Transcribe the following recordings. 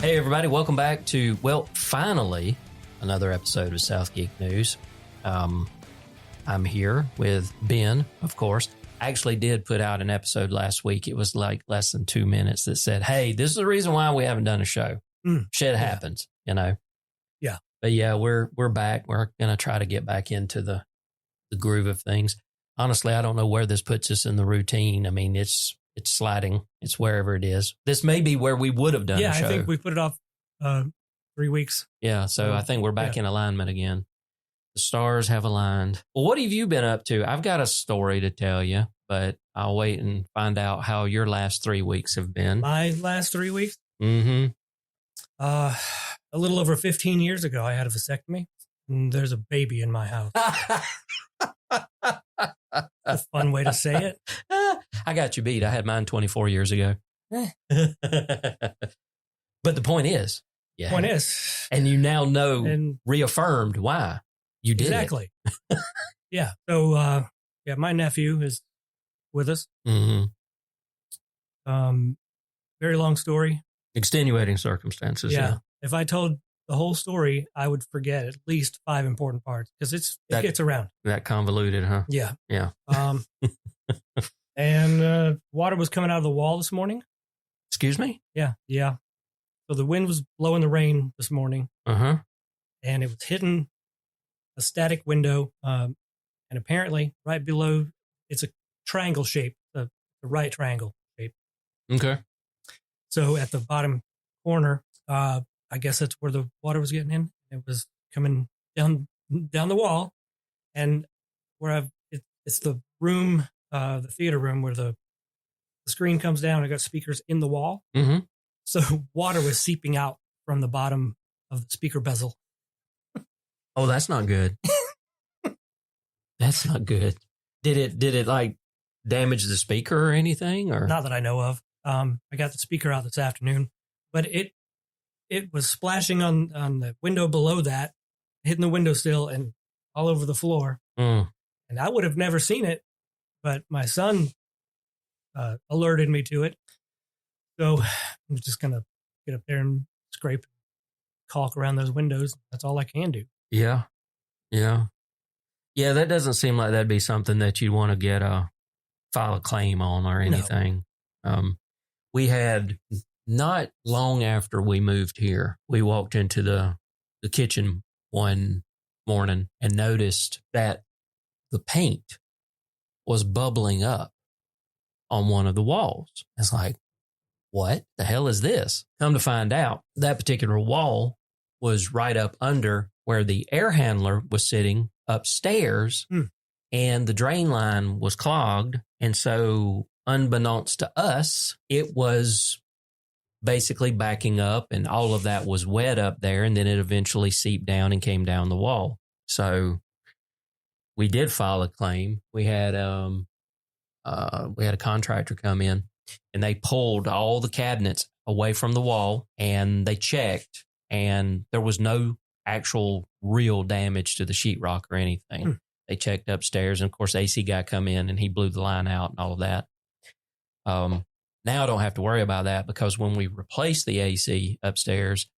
Hey, everybody. Welcome back to, well, finally, another episode of South Geek News. I'm here with Ben, of course. I actually did put out an episode last week. It was like less than 2 minutes that said, hey, this is the reason why we haven't done a show. Shit happens, you know? Yeah. But yeah, we're back. We're going to try to get back into the groove of things. Honestly, I don't know where this puts us in the routine. I mean, it's sliding. It's wherever it is. This may be where we would have done a show. I think we put it off 3 weeks. Yeah, so I think we're back in alignment again. The stars have aligned. Well, what have you been up to? I've got a story to tell you, but I'll wait and find out how your last 3 weeks have been. My last 3 weeks? Mm-hmm. A little over 15 years ago, I had a vasectomy, and there's a baby in my house. A fun way to say it. I got you beat. I had mine 24 years ago. But the point is, and you now know, and reaffirmed why you did exactly. Yeah. So, my nephew is with us. Mm-hmm. Very long story. Extenuating circumstances. Yeah. If I told the whole story, I would forget at least 5 important parts because it gets around. That convoluted, huh? Yeah. Yeah. And water was coming out of the wall this morning. Excuse me? Yeah. Yeah. So the wind was blowing the rain this morning. Uh-huh. And it was hitting a static window. And apparently right below, it's a triangle shape, the right triangle shape. Okay. So at the bottom corner, I guess that's where the water was getting in. It was coming down the wall. And where it's the room, the theater room where the screen comes down. I got speakers in the wall. Mm-hmm. So water was seeping out from the bottom of the speaker bezel. Oh, that's not good. That's not good. Did it like damage the speaker or anything? Or not that I know of. I got the speaker out this afternoon, but it was splashing on the window below that, hitting the windowsill and all over the floor. Mm. And I would have never seen it, but my son alerted me to it. So I'm just going to get up there and scrape caulk around those windows. That's all I can do. Yeah. Yeah. Yeah, that doesn't seem like that'd be something that you'd want to file a claim on or anything. No. We had, not long after we moved here, we walked into the kitchen one morning and noticed that the paint was bubbling up on one of the walls. It's like, what the hell is this? Come to find out, that particular wall was right up under where the air handler was sitting upstairs, and the drain line was clogged. And so, unbeknownst to us, it was basically backing up, and all of that was wet up there, and then it eventually seeped down and came down the wall. So we did file a claim. We had a contractor come in, and they pulled all the cabinets away from the wall, and they checked, and there was no actual real damage to the sheetrock or anything. They checked upstairs, and of course, the AC guy come in, and he blew the line out and all of that. Now I don't have to worry about that because when we replaced the AC upstairs,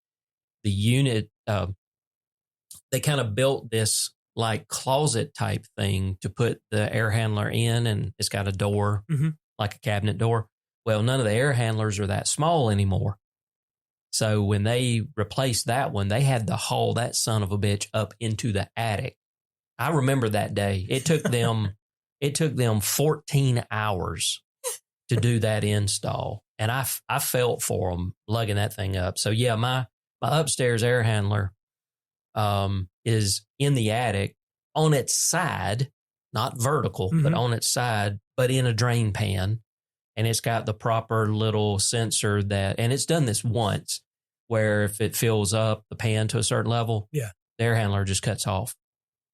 the unit, they kind of built this like closet type thing to put the air handler in, and it's got a door, like a cabinet door. Well, none of the air handlers are that small anymore. So when they replaced that one, they had to haul that son of a bitch up into the attic. I remember that day. It took them 14 hours to do that install. And I felt for them lugging that thing up. So yeah, my upstairs air handler is in the attic on its side, not vertical, but on its side, but in a drain pan. And it's got the proper little sensor and it's done this once, where if it fills up the pan to a certain level, the air handler just cuts off.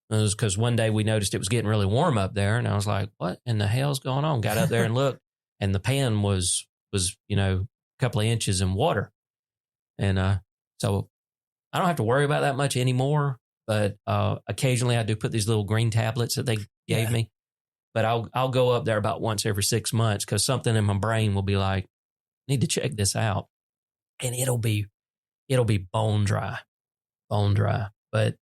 It was because one day we noticed it was getting really warm up there, and I was like, what in the hell's going on? Got up there and looked, and the pan was a couple of inches in water. And so I don't have to worry about that much anymore, but occasionally I do put these little green tablets that they gave me. But I'll go up there about once every 6 months because something in my brain will be like, need to check this out. And it'll be it'll be bone dry. But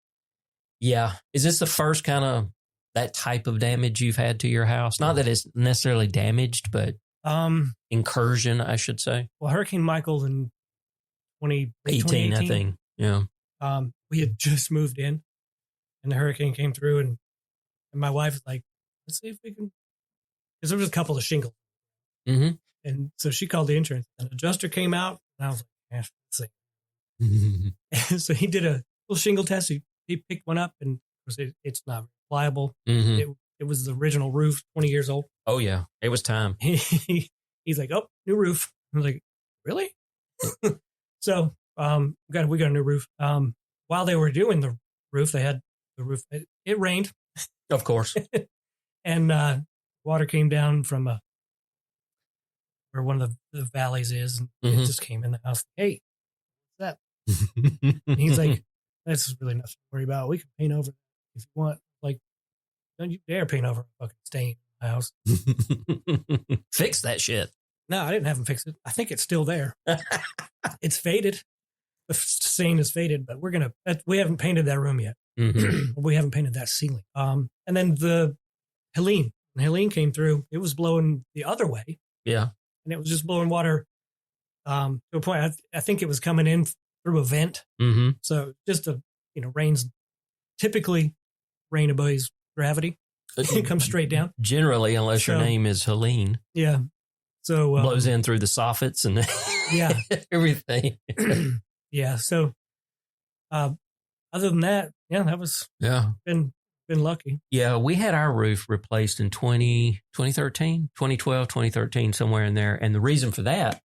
yeah, is this the first kind of that type of damage you've had to your house? Not that it's necessarily damaged, but incursion, I should say. Well, Hurricane Michael in 2018, I think. Yeah. We had just moved in, and the hurricane came through, and my wife was like, "Let's see if we can," because there was a couple of shingles, and so she called the insurance. An adjuster came out, and I was like, "Let's see." And so he did a little shingle test. He picked one up, and it's not pliable. It was the original roof, 20 years old. Oh yeah, it was time. He's like, "Oh, new roof." I was like, "Really?" So we got a new roof. While they were doing the roof, they had the roof. It rained, of course, and water came down from where one of the valleys is, and it just came in the house. Hey, what's that? And he's like, "That's really nothing to worry about. We can paint over that if you want." Like, don't you dare paint over a fucking stain in the house. Fix that shit. No, I didn't have him fix it. I think it's still there. It's faded. The stain is faded, but we haven't painted that room yet. We haven't painted that ceiling. And then the Helene came through. It was blowing the other way. Yeah. And it was just blowing water to a point. I think it was coming in through a vent. So just rain's typically rain obeys gravity. It comes straight down. Generally, unless your name is Helene. Yeah. So blows in through the soffits and yeah, everything. Yeah. So other than that, that was been lucky. Yeah, we had our roof replaced in 2013, 2012, 2013, somewhere in there. And the reason for that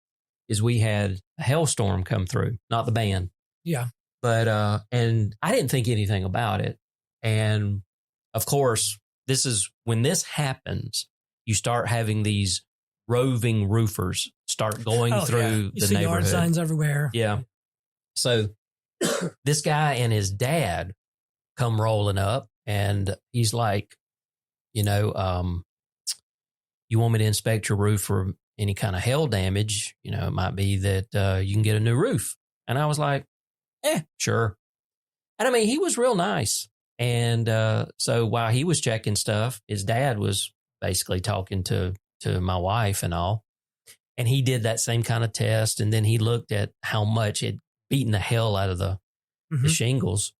is we had a hailstorm come through, not the band. Yeah. But and I didn't think anything about it. And of course, this is when this happens, you start having these roving roofers start going through you the see neighborhood. Yard signs everywhere. Yeah. So this guy and his dad come rolling up, and he's like, you want me to inspect your roof for any kind of hail damage? It might be that you can get a new roof. And I was like, sure. And I mean, he was real nice. And so while he was checking stuff, his dad was basically talking to my wife and all. And he did that same kind of test. And then he looked at how much it beaten the hell out of the shingles.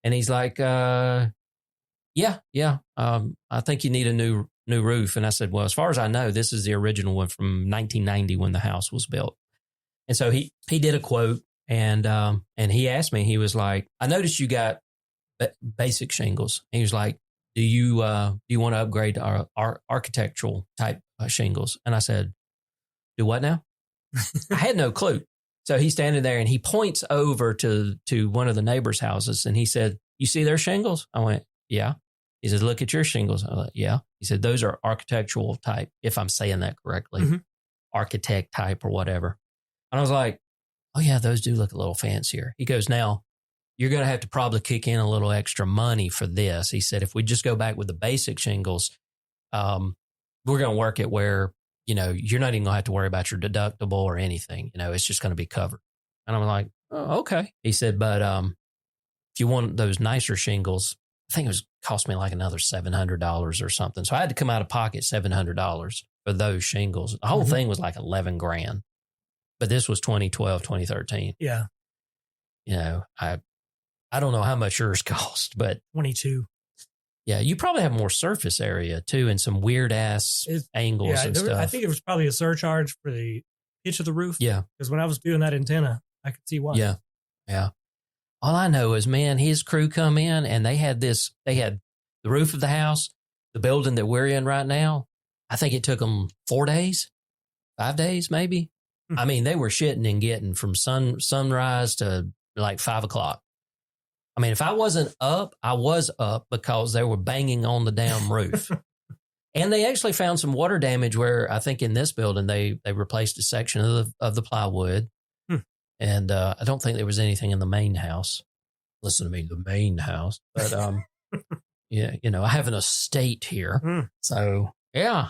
And he's like, I think you need a new roof. And I said, well, as far as I know, this is the original one from 1990 when the house was built. And so he did a quote, and he asked me, he was like, I noticed you got basic shingles. And he was like, do you want to upgrade to our architectural type shingles? And I said, do what now? I had no clue. So he's standing there and he points over to one of the neighbors' houses, and he said, you see their shingles? I went, yeah. He said, look at your shingles. I went, yeah. He said, those are architectural type, if I'm saying that correctly, architect type or whatever. And I was like, oh yeah, those do look a little fancier. He goes, now you're going to have to probably kick in a little extra money for this. He said, if we just go back with the basic shingles, we're going to work it where, you're not even going to have to worry about your deductible or anything. It's just going to be covered. And I'm like, oh, okay. He said, but if you want those nicer shingles, I think it cost me like another $700 or something. So I had to come out of pocket $700 for those shingles. The whole thing was like $11,000. But this was 2012, 2013. Yeah. I don't know how much yours cost, but 22. Yeah, you probably have more surface area too, and some weird ass angles and stuff. I think it was probably a surcharge for the pitch of the roof. Yeah, because when I was doing that antenna, I could see why. Yeah. All I know is, man, his crew come in and they had the roof of the house, the building that we're in right now. I think it took them 4 days, 5 days, maybe. I mean, they were shitting and getting from sunrise to like 5 o'clock. I mean, if I wasn't up, I was up because they were banging on the damn roof. And they actually found some water damage where I think in this building, they replaced a section of the plywood. And I don't think there was anything in the main house. Listen to me, the main house. But yeah, I have an estate here. So yeah,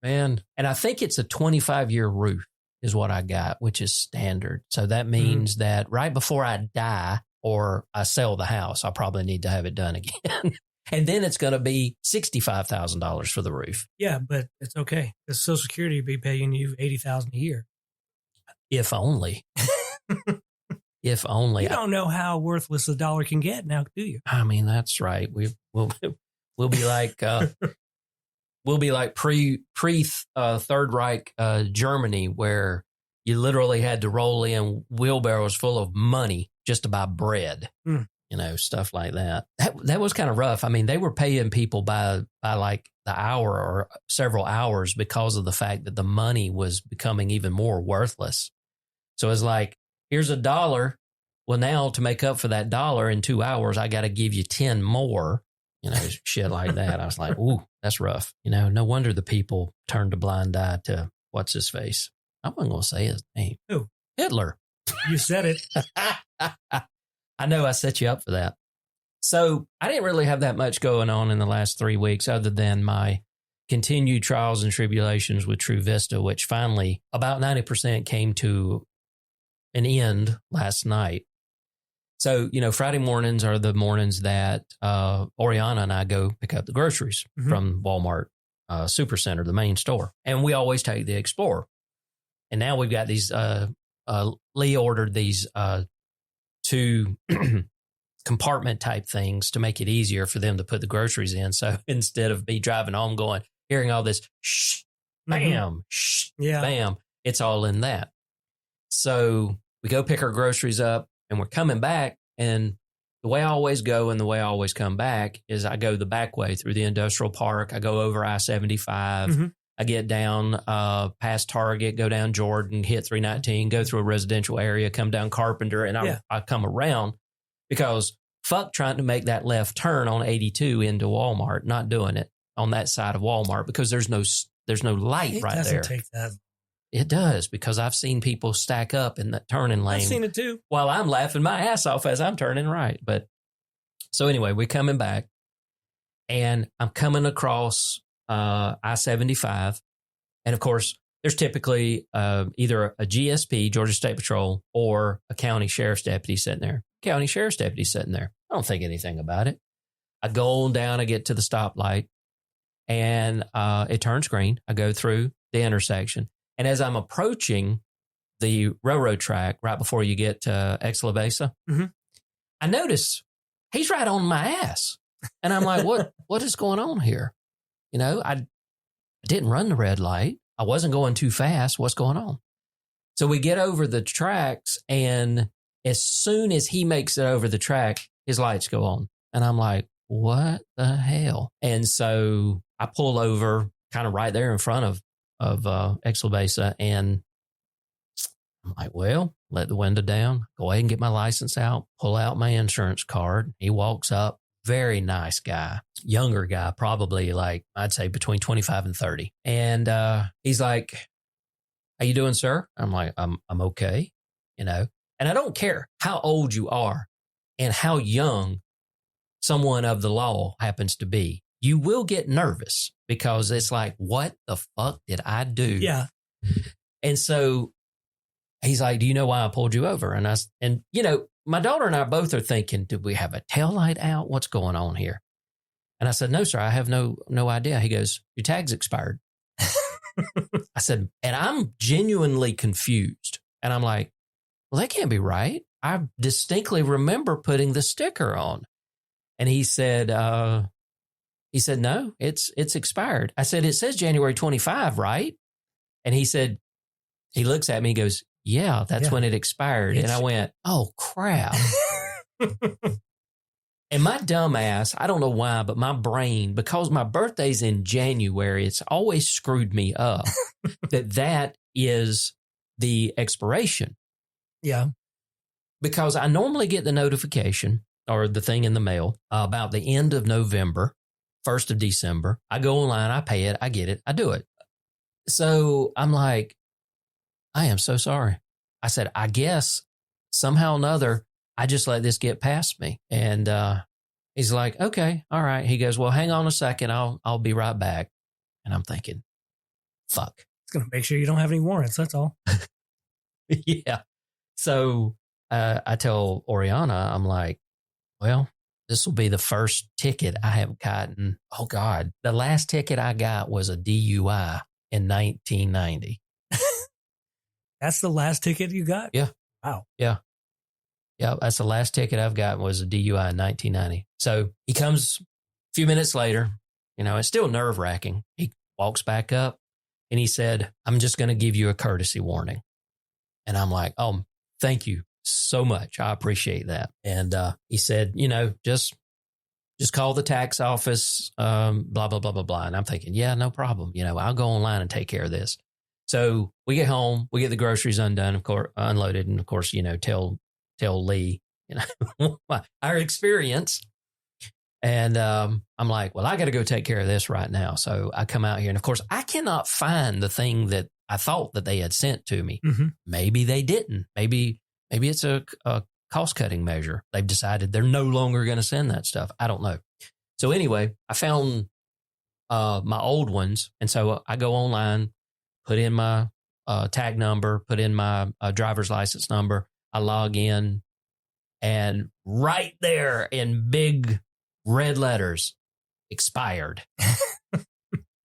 man. And I think it's a 25-year roof is what I got, which is standard. So that means that right before I die or I sell the house, I probably need to have it done again. And then it's going to be $65,000 for the roof. Yeah, but it's okay. Because Social Security will be paying you $80,000 a year. If only. If only. You don't know how worthless a dollar can get now, do you? I mean, that's right. We'll be like pre Third Reich Germany, where you literally had to roll in wheelbarrows full of money just to buy bread. You know, stuff like that. That was kind of rough. I mean, they were paying people by like the hour or several hours because of the fact that the money was becoming even more worthless. So it's like, here's $1. Well, now to make up for that $1 in 2 hours, I got to give you 10 more, you know, shit like that. I was like, ooh, that's rough. You know, no wonder the people turned a blind eye to what's his face. I wasn't going to say his name. Who? Hitler. You said it. I know I set you up for that. So I didn't really have that much going on in the last 3 weeks other than my continued trials and tribulations with True Vista, which finally about 90% came to an end last night. So, you know, Friday mornings are the mornings that Oriana and I go pick up the groceries from Walmart Supercenter, the main store. And we always take the Explorer. And now we've got these, Lee ordered these 2 compartment type things to make it easier for them to put the groceries in. So instead of me driving home going, hearing all this, shh, bam, shh, bam, it's all in that. So we go pick our groceries up and we're coming back. And the way I always go and the way I always come back is I go the back way through the industrial park. I go over I-75. I get down past Target, go down Jordan, hit 319, go through a residential area, come down Carpenter, and I come around because fuck trying to make that left turn on 82 into Walmart, not doing it on that side of Walmart because there's no light right there. It doesn't take that. It does, because I've seen people stack up in that turning lane. I've seen it too. While I'm laughing my ass off as I'm turning right. But so anyway, we're coming back and I'm coming across I-75. And of course, there's typically either a GSP, Georgia State Patrol, or a county sheriff's deputy sitting there. County sheriff's deputy sitting there. I don't think anything about it. I go on down, I get to the stoplight, and it turns green. I go through the intersection. And as I'm approaching the railroad track right before you get to Exla I notice he's right on my ass. And I'm like, what is going on here? You know, I didn't run the red light. I wasn't going too fast. What's going on? So we get over the tracks, and as soon as he makes it over the track, his lights go on. And I'm like, what the hell? And so I pull over kind of right there in front of Exla, and I'm like, well, let the window down, go ahead and get my license out, pull out my insurance card. He walks up, very nice guy, younger guy, probably like, I'd say between 25 and 30. And he's like, how you doing, sir? I'm like, I'm okay, you know, and I don't care how old you are and how young someone of the law happens to be. You will get nervous because it's like, what the fuck did I do? Yeah. And so he's like, do you know why I pulled you over? And you know, my daughter and I both are thinking, did we have a taillight out? What's going on here? And I said, no, sir, I have no idea. He goes, your tag's expired. I said, and I'm genuinely confused. And I'm like, well, that can't be right. I distinctly remember putting the sticker on. And he said, no, it's expired. I said, it says January 25, right? And he said, he looks at me, he goes, yeah, that's when it expired. And I went, oh, crap. And my dumb ass, I don't know why, but my brain, because my birthday's in January, it's always screwed me up that is the expiration. Yeah. Because I normally get the notification or the thing in the mail about the end of November, 1st of December. I go online, I pay it, I get it, I do it. So I'm like, I am so sorry. I said, I guess somehow or another, I just let this get past me. And he's like, okay, all right. He goes, well, hang on a second. I'll be right back. And I'm thinking, fuck. It's going to make sure you don't have any warrants. That's all. Yeah. So I tell Oriana, I'm like, well, this will be the first ticket I have gotten. Oh, God. The last ticket I got was a DUI in 1990. That's the last ticket you got? Yeah. Wow. Yeah. Yeah. That's the last ticket I've gotten was a DUI in 1990. So he comes a few minutes later. It's still nerve wracking. He walks back up and he said, I'm just going to give you a courtesy warning. And I'm like, oh, thank you so much. I appreciate that. And he said, just call the tax office, blah, blah, blah, blah, blah. And I'm thinking, yeah, no problem. I'll go online and take care of this. So we get home, we get the groceries undone, of course, unloaded. And of course, tell Lee, our experience. And I'm like, well, I got to go take care of this right now. So I come out here. And of course, I cannot find the thing that I thought that they had sent to me. Mm-hmm. Maybe they didn't. Maybe it's a cost-cutting measure. They've decided they're no longer going to send that stuff. I don't know. So anyway, I found my old ones. And so I go online, put in my tag number, put in my driver's license number. I log in. And right there in big red letters, expired.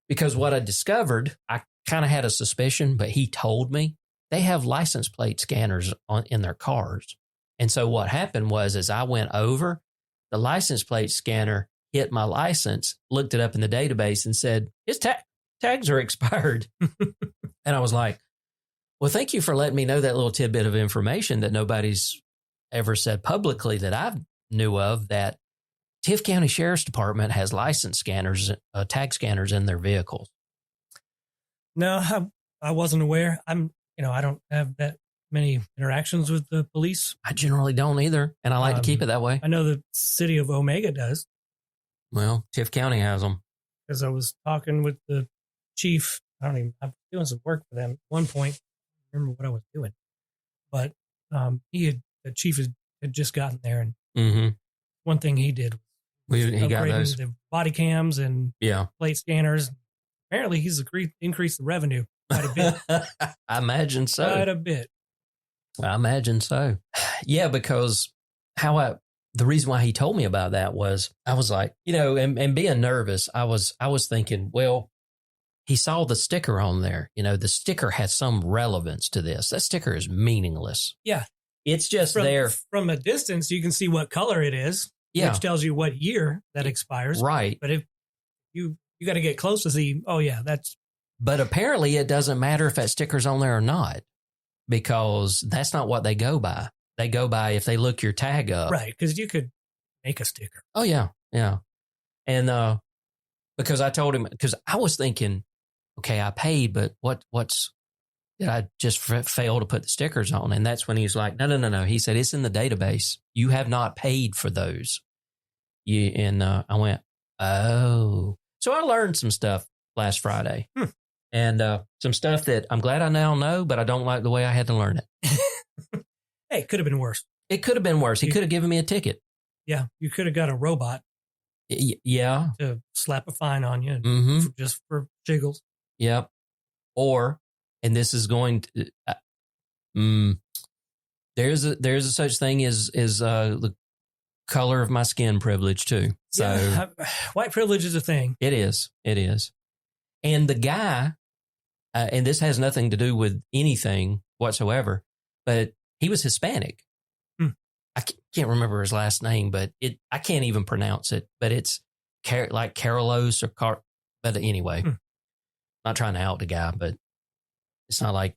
Because what I discovered, I kind of had a suspicion, but he told me they have license plate scanners in their cars. And so what happened was, as I went over, the license plate scanner hit my license, looked it up in the database and said, his tags are expired. And I was like, well, thank you for letting me know that little tidbit of information that nobody's ever said publicly that I knew of, that Tift County Sheriff's Department has license scanners, tag scanners in their vehicles. No, I wasn't aware. I don't have that many interactions with the police. I generally don't either, and I like to keep it that way. I know the city of Omega does. Well, Tift County has them. Because I was talking with the chief. I'm doing some work for them. At one point, I don't remember what I was doing, but the chief had just gotten there, and one thing he did was he got those the body cams and plate scanners. Apparently, he's increased the revenue quite a bit. I imagine so. Quite a bit. I imagine so. Yeah, because the reason why he told me about that was I was like, and being nervous, I was thinking, well, he saw the sticker on there. The sticker has some relevance to this. That sticker is meaningless. Yeah. It's just there. From a distance, you can see what color it is, which tells you what year that expires. Right. But if you got to get close to see, that's. But apparently it doesn't matter if that sticker's on there or not, because that's not what they go by. They go by if they look your tag up. Right. Because you could make a sticker. Oh, yeah. Yeah. And because I told him, because I was thinking, okay, I paid, but did I just fail to put the stickers on? And that's when he's like, no. He said, it's in the database. You have not paid for those. I went, oh. So I learned some stuff last Friday. And some stuff that I'm glad I now know, but I don't like the way I had to learn it. Hey, it could have been worse. It could have been worse. He could have given me a ticket. Yeah, you could have got a robot. Yeah. To slap a fine on you just for jiggles. Yep. Or, and this is going to, there's a such thing as the color of my skin privilege too. So white privilege is a thing. It is. And the guy, and this has nothing to do with anything whatsoever, but he was Hispanic. I can't remember his last name, but I can't even pronounce it, but it's like Carlos or but anyway, not trying to out the guy, but it's not like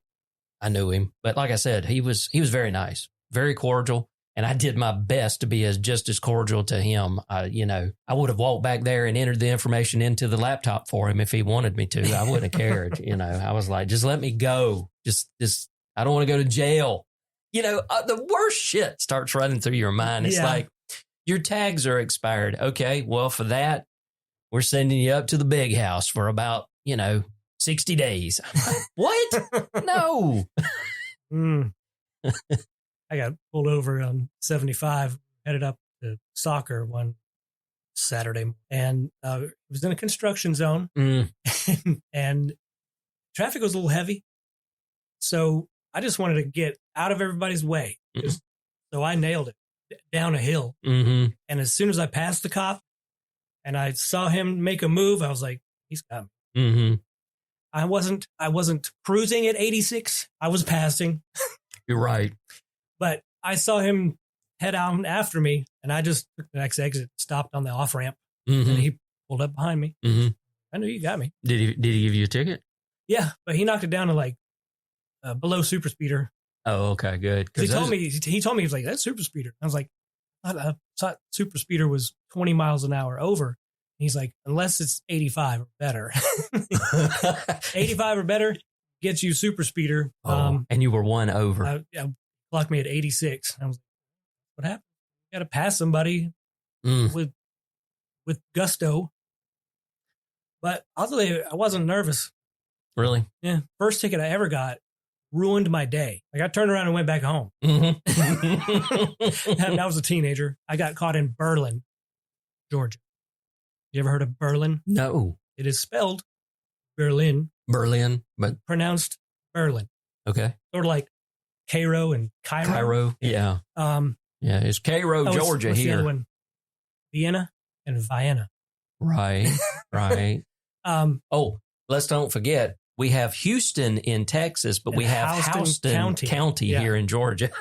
I knew him. But like I said, he was very nice, very cordial. And I did my best to be just as cordial to him. I would have walked back there and entered the information into the laptop for him if he wanted me to. I wouldn't have cared. I was like, just let me go. Just, I don't want to go to jail. The worst shit starts running through your mind. It's like, your tags are expired. Okay, well, for that, we're sending you up to the big house for about, 60 days. What? No. I got pulled over on 75, headed up to soccer one Saturday, and it was in a construction zone, and traffic was a little heavy. So I just wanted to get out of everybody's way. So I nailed it down a hill. Mm-hmm. And as soon as I passed the cop and I saw him make a move, I was like, he's got me. Mm-hmm. I wasn't cruising at 86. I was passing. You're right. But I saw him head out after me, and I just took the next exit, stopped on the off ramp, Mm-hmm. and he pulled up behind me. Mm-hmm. I knew you got me. Did he give you a ticket? Yeah, but he knocked it down to like below super speeder. Oh, okay, good. He told me he was like, that's super speeder. I was like, I thought super speeder was 20 miles an hour over. He's like, unless it's 85 or better. 85 or better gets you super speeder. And you were one over. Clocked me at 86. I was like, what happened? You got to pass somebody with gusto. But I'll tell you, I wasn't nervous. Really? Yeah. First ticket I ever got ruined my day. Like I turned around and went back home. Mm-hmm. And I was a teenager. I got caught in Berlin, Georgia. You ever heard of Berlin? No. It is spelled Berlin, but pronounced Berlin. Okay. Sort of like Cairo and Cairo. Cairo, yeah. Yeah, it's Cairo, Georgia what's the here. other one? Vienna and Vienna. Right. Let's don't forget, we have Houston in Texas, but we have Houston County here in Georgia.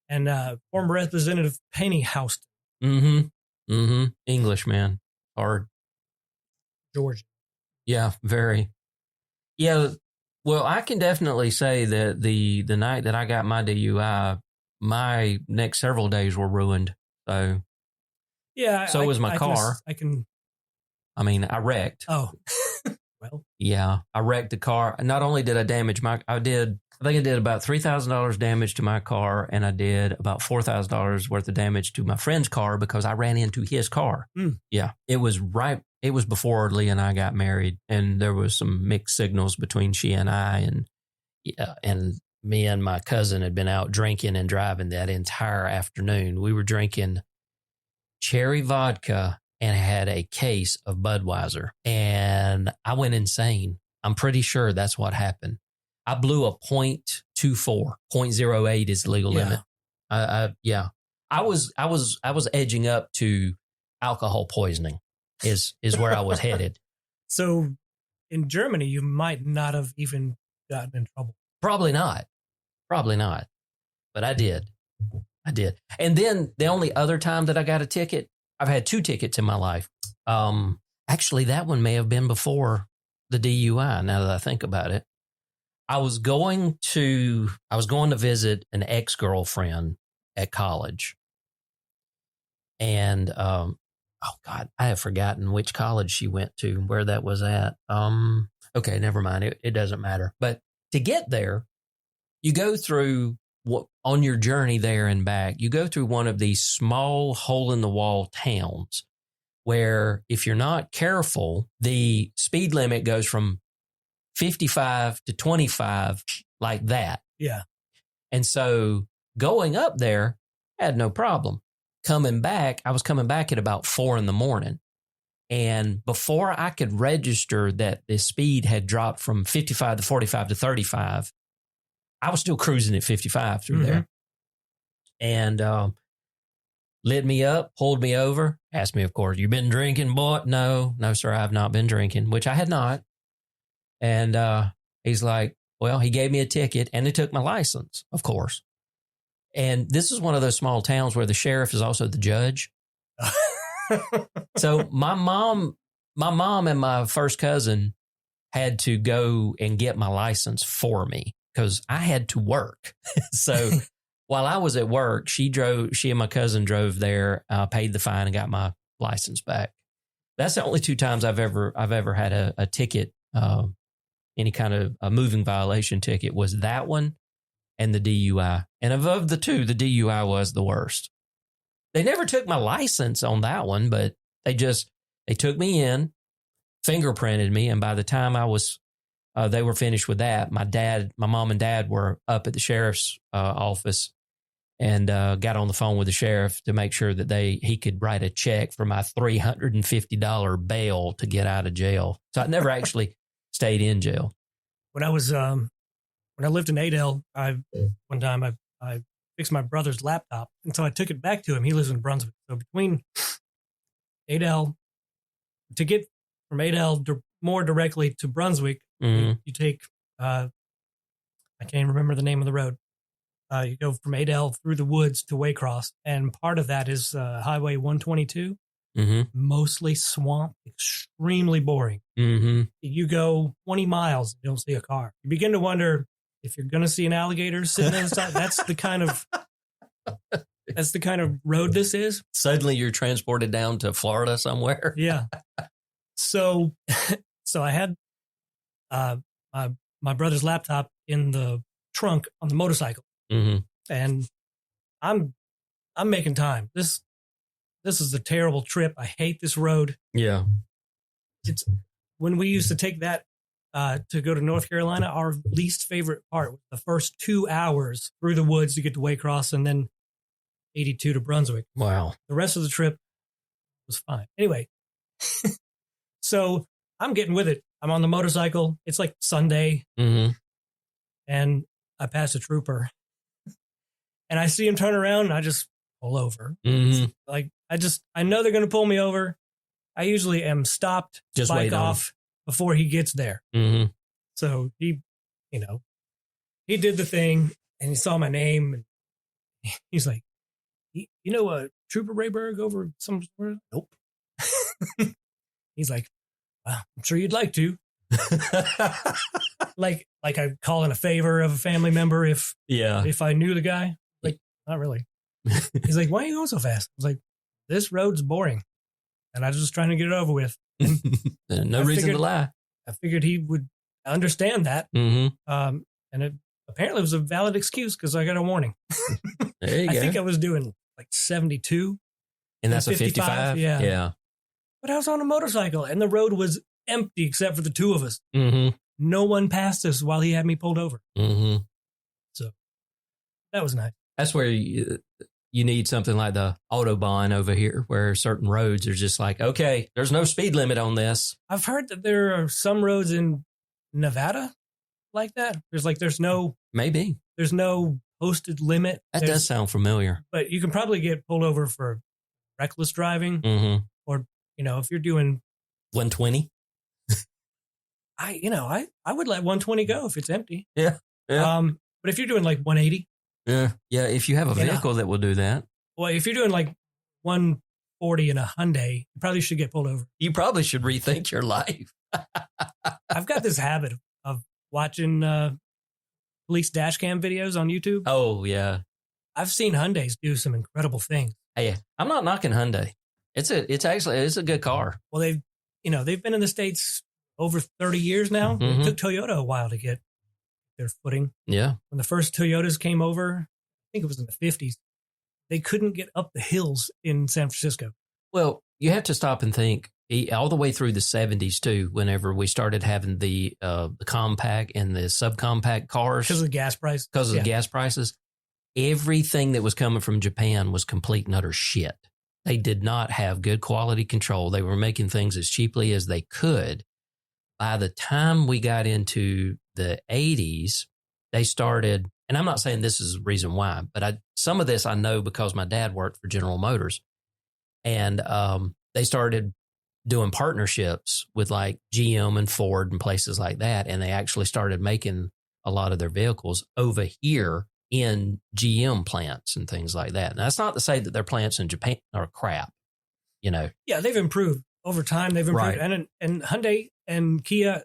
And former Representative Penny Houston. Mm-hmm. Mm-hmm. English, man. Hard. Georgia. Yeah, very. Yeah, well, I can definitely say that the night that I got my DUI, my next several days were ruined. So, yeah. So was my car. I wrecked. Oh, well. Yeah, I wrecked the car. Not only did I damage I think I did about $3,000 damage to my car, and I did about $4,000 worth of damage to my friend's car because I ran into his car. Yeah, it was right. It was before Lee and I got married, and there was some mixed signals between she and I, and me and my cousin had been out drinking and driving that entire afternoon. We were drinking cherry vodka and had a case of Budweiser, and I went insane. I'm pretty sure that's what happened. I blew a .24. 0.08 is the legal limit. I was edging up to alcohol poisoning is where I was headed. So in Germany, you might not have even gotten in trouble. Probably not. But I did. And then the only other time that I got a ticket, I've had 2 tickets in my life. Actually, that one may have been before the DUI, now that I think about it. I was going to visit an ex-girlfriend at college. And, I have forgotten which college she went to, where that was at. Okay, never mind. It doesn't matter. But to get there, you go through on your journey there and back, you go through one of these small hole-in-the-wall towns where if you're not careful, the speed limit goes from 55 to 25 like that. Yeah. And so going up there, I had no problem. Coming back, I was coming back at about 4 a.m. And before I could register that the speed had dropped from 55 to 45 to 35, I was still cruising at 55 through there. And lit me up, pulled me over, asked me, of course, you been drinking, boy? No, sir, I've not been drinking, which I had not. And he's like, well, he gave me a ticket and they took my license, of course. And this is one of those small towns where the sheriff is also the judge. So my mom and my first cousin had to go and get my license for me because I had to work. So while I was at work, she and my cousin drove there, paid the fine and got my license back. That's the only 2 times I've ever had a ticket, any kind of a moving violation ticket was that one and the DUI. And of the 2, the DUI was the worst. They never took my license on that one, but they took me in, fingerprinted me. And by the time they were finished with that, my mom and dad were up at the sheriff's office and got on the phone with the sheriff to make sure that he could write a check for my $350 bail to get out of jail. So I never actually stayed in jail. When I was when I lived in Adel, one time I fixed my brother's laptop, and so I took it back to him. He lives in Brunswick, so between Adel to get from Adel more directly to Brunswick, you take I can't even remember the name of the road. You go from Adel through the woods to Waycross, and part of that is Highway 122. Mostly swamp, extremely boring. You go 20 miles, you don't see a car. You begin to wonder if you're going to see an alligator sitting inside. That's the kind of road this is. Suddenly you're transported down to Florida somewhere. Yeah. So I had my brother's laptop in the trunk on the motorcycle, and I'm making time. This is a terrible trip. I hate this road. Yeah. It's when we used to take that to go to North Carolina, our least favorite part was the first 2 hours through the woods to get to Waycross and then 82 to Brunswick. Wow. The rest of the trip was fine. Anyway, so I'm getting with it. I'm on the motorcycle. It's like Sunday, and I pass a trooper, and I see him turn around, and I just pull over. Like I know they're going to pull me over. I usually am stopped, just bike off before he gets there. So he did the thing, and he saw my name, and he's like, "You know, Trooper Rayberg over somewhere?" Nope. He's like, "Well, I'm sure you'd like to." like I call in a favor of a family member if I knew the guy. Like, not really. He's like, "Why are you going so fast?" I was like, "This road's boring, and I was just trying to get it over with." No reason to lie. I figured he would understand that. And it apparently was a valid excuse because I got a warning. There you go. I think I was doing like 72. And that's 55? a 55? Yeah. But I was on a motorcycle, and the road was empty except for the two of us. No one passed us while he had me pulled over. So that was nice. That's where you need something like the Autobahn over here, where certain roads are just like, okay, there's no speed limit on this. I've heard that there are some roads in Nevada like that. There's no posted limit. That does sound familiar. But you can probably get pulled over for reckless driving, or if you're doing 120. I would let 120 go if it's empty. Yeah. But if you're doing like 180. Yeah. If you have a vehicle that will do that. Well, if you're doing like 140 in a Hyundai, you probably should get pulled over. You probably should rethink your life. I've got this habit of watching police dash cam videos on YouTube. Oh, yeah. I've seen Hyundais do some incredible things. Hey, I'm not knocking Hyundai. It's a good car. Well, they've been in the States over 30 years now. It took Toyota a while to get their footing. Yeah. When the first Toyotas came over, I think it was in the 50s, they couldn't get up the hills in San Francisco. Well, you have to stop and think all the way through the 70s too, whenever we started having the compact and the subcompact cars. Because of the gas price. Because of the gas prices. Everything that was coming from Japan was complete and utter shit. They did not have good quality control. They were making things as cheaply as they could. By the time we got into the 80s, they started, and I'm not saying this is the reason why, but some of this I know because my dad worked for General Motors. And they started doing partnerships with like GM and Ford and places like that. And they actually started making a lot of their vehicles over here in GM plants and things like that. And that's not to say that their plants in Japan are crap, Yeah, they've improved over time. They've improved. Right. And Hyundai and Kia,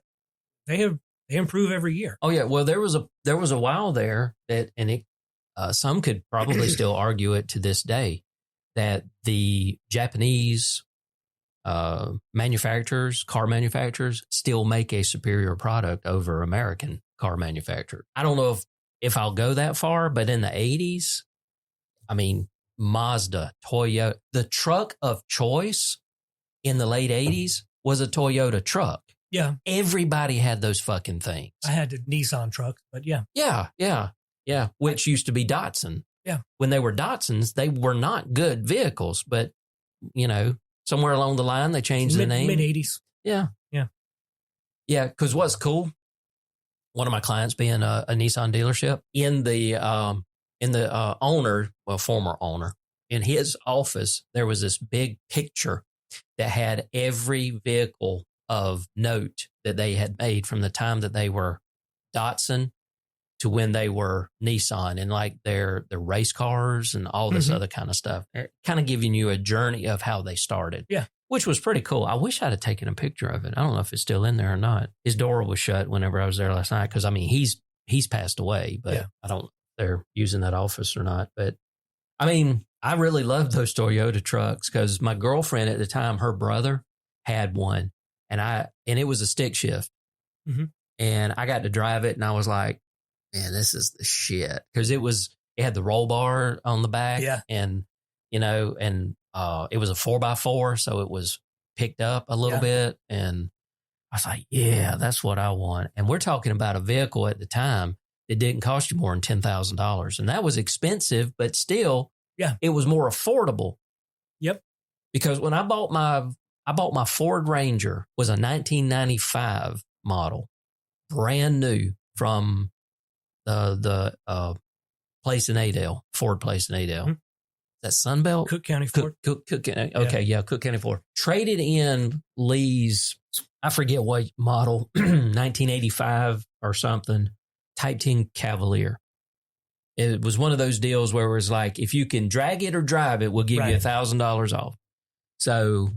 they improve every year. Oh yeah. Well, there was a while there that, and some could probably still argue it to this day, that the Japanese car manufacturers still make a superior product over American car manufacturers. I don't know if I'll go that far, but in the 80s, I mean, Mazda, Toyota, the truck of choice in the late 80s was a Toyota truck. Yeah. Everybody had those fucking things. I had a Nissan truck, but yeah. Yeah. Which used to be Datsun. Yeah. When they were Datsuns, they were not good vehicles, but, somewhere along the line, they changed the name. Mid-80s. Yeah. Because what's cool, one of my clients being a Nissan dealership, in the owner, well, former owner, in his office, there was this big picture that had every vehicle of note that they had made from the time that they were Datsun to when they were Nissan, and like their race cars and all this other kind of stuff. Kind of giving you a journey of how they started. Yeah. Which was pretty cool. I wish I'd have taken a picture of it. I don't know if it's still in there or not. His door was shut whenever I was there last night because, I mean, he's passed away, but I don't know if they're using that office or not. But, I mean, I really loved those Toyota trucks because my girlfriend at the time, her brother had one, and it was a stick shift. Mm-hmm. And I got to drive it, and I was like, man, this is the shit. Because it had the roll bar on the back, and, you know, and it was a 4x4, so it was picked up a little bit. And I was like, yeah, that's what I want. And we're talking about a vehicle at the time that didn't cost you more than $10,000. And that was expensive, but still, it was more affordable. Yep. Because when I bought my Ford Ranger, was a 1995 model, brand new from the place in Adel, Ford place in Adel. Mm-hmm. That Sunbelt? Cook County Ford. Cook County. Okay, Cook County Ford. Traded in Lee's, I forget what model, 1985 or something, Type 10 Cavalier. It was one of those deals where it was like, if you can drag it or drive it, we'll give you $1,000 off. So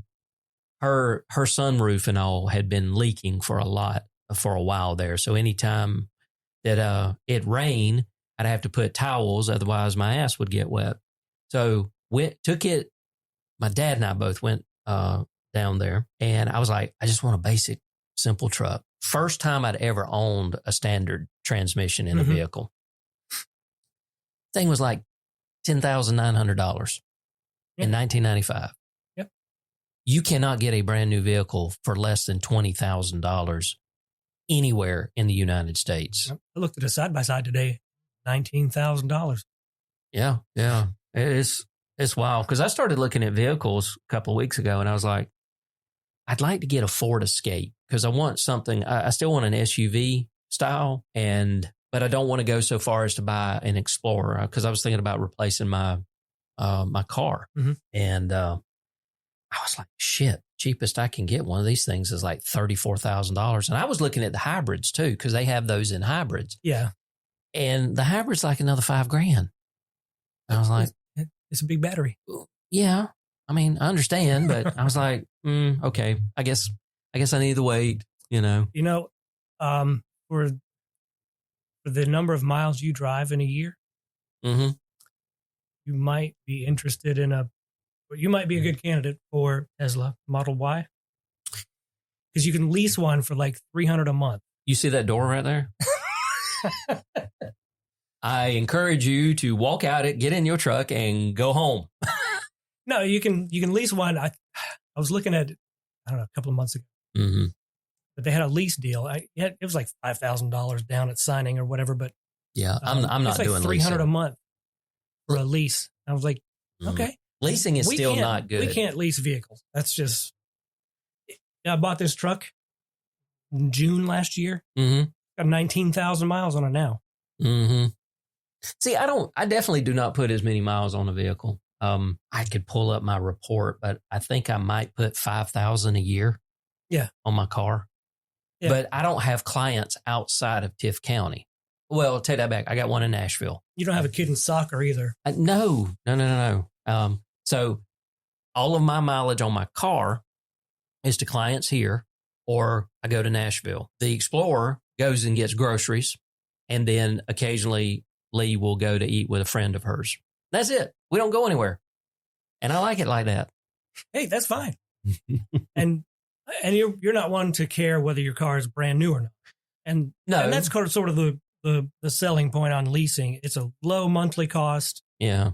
her sunroof and all had been leaking for a while there. So anytime that it rained, I'd have to put towels, otherwise my ass would get wet. So took it. My dad and I both went down there, and I was like, I just want a basic, simple truck. First time I'd ever owned a standard transmission in a vehicle. Thing was like $10,900 in 1995. Yep. You cannot get a brand new vehicle for less than $20,000 anywhere in the United States. I looked at a side by side today, $19,000. Yeah. It's wild because I started looking at vehicles a couple of weeks ago, and I was like, I'd like to get a Ford Escape because I want something. I still want an SUV style, but I don't want to go so far as to buy an Explorer because I was thinking about replacing my car, and I was like, shit, cheapest I can get one of these things is like $34,000, and I was looking at the hybrids too because they have those in hybrids. Yeah, and the hybrid's like another $5,000. I was like, it's a big battery. Yeah. I mean, I understand, but I was like, okay, I guess I need to wait, you know. You know, for the number of miles you drive in a year, you might be interested you might be a good candidate for Tesla Model Y. Because you can lease one for like $300 a month. You see that door right there? I encourage you to walk out it, get in your truck, and go home. No, you can lease one. I was looking at it, I don't know, a couple of months ago. Mm-hmm. But they had a lease deal. It was like $5,000 down at signing or whatever. But yeah, I'm not doing $300 leasing. A month for a lease. I was like, okay, leasing is still not good. We can't lease vehicles. That's just. I bought this truck in June last year. Got 19,000 miles on it now. See, I definitely do not put as many miles on a vehicle. I could pull up my report, but I think I might put 5,000 a year. On my car. Yeah. But I don't have clients outside of Tift County. Well, take that back. I got one in Nashville. You don't have a kid in soccer either. No. So all of my mileage on my car is to clients here, or I go to Nashville. The Explorer goes and gets groceries, and then occasionally Lee will go to eat with a friend of hers. That's it. We don't go anywhere. And I like it like that. Hey, that's fine. and you're not one to care whether your car is brand new or not. And that's sort of the selling point on leasing. It's a low monthly cost. Yeah.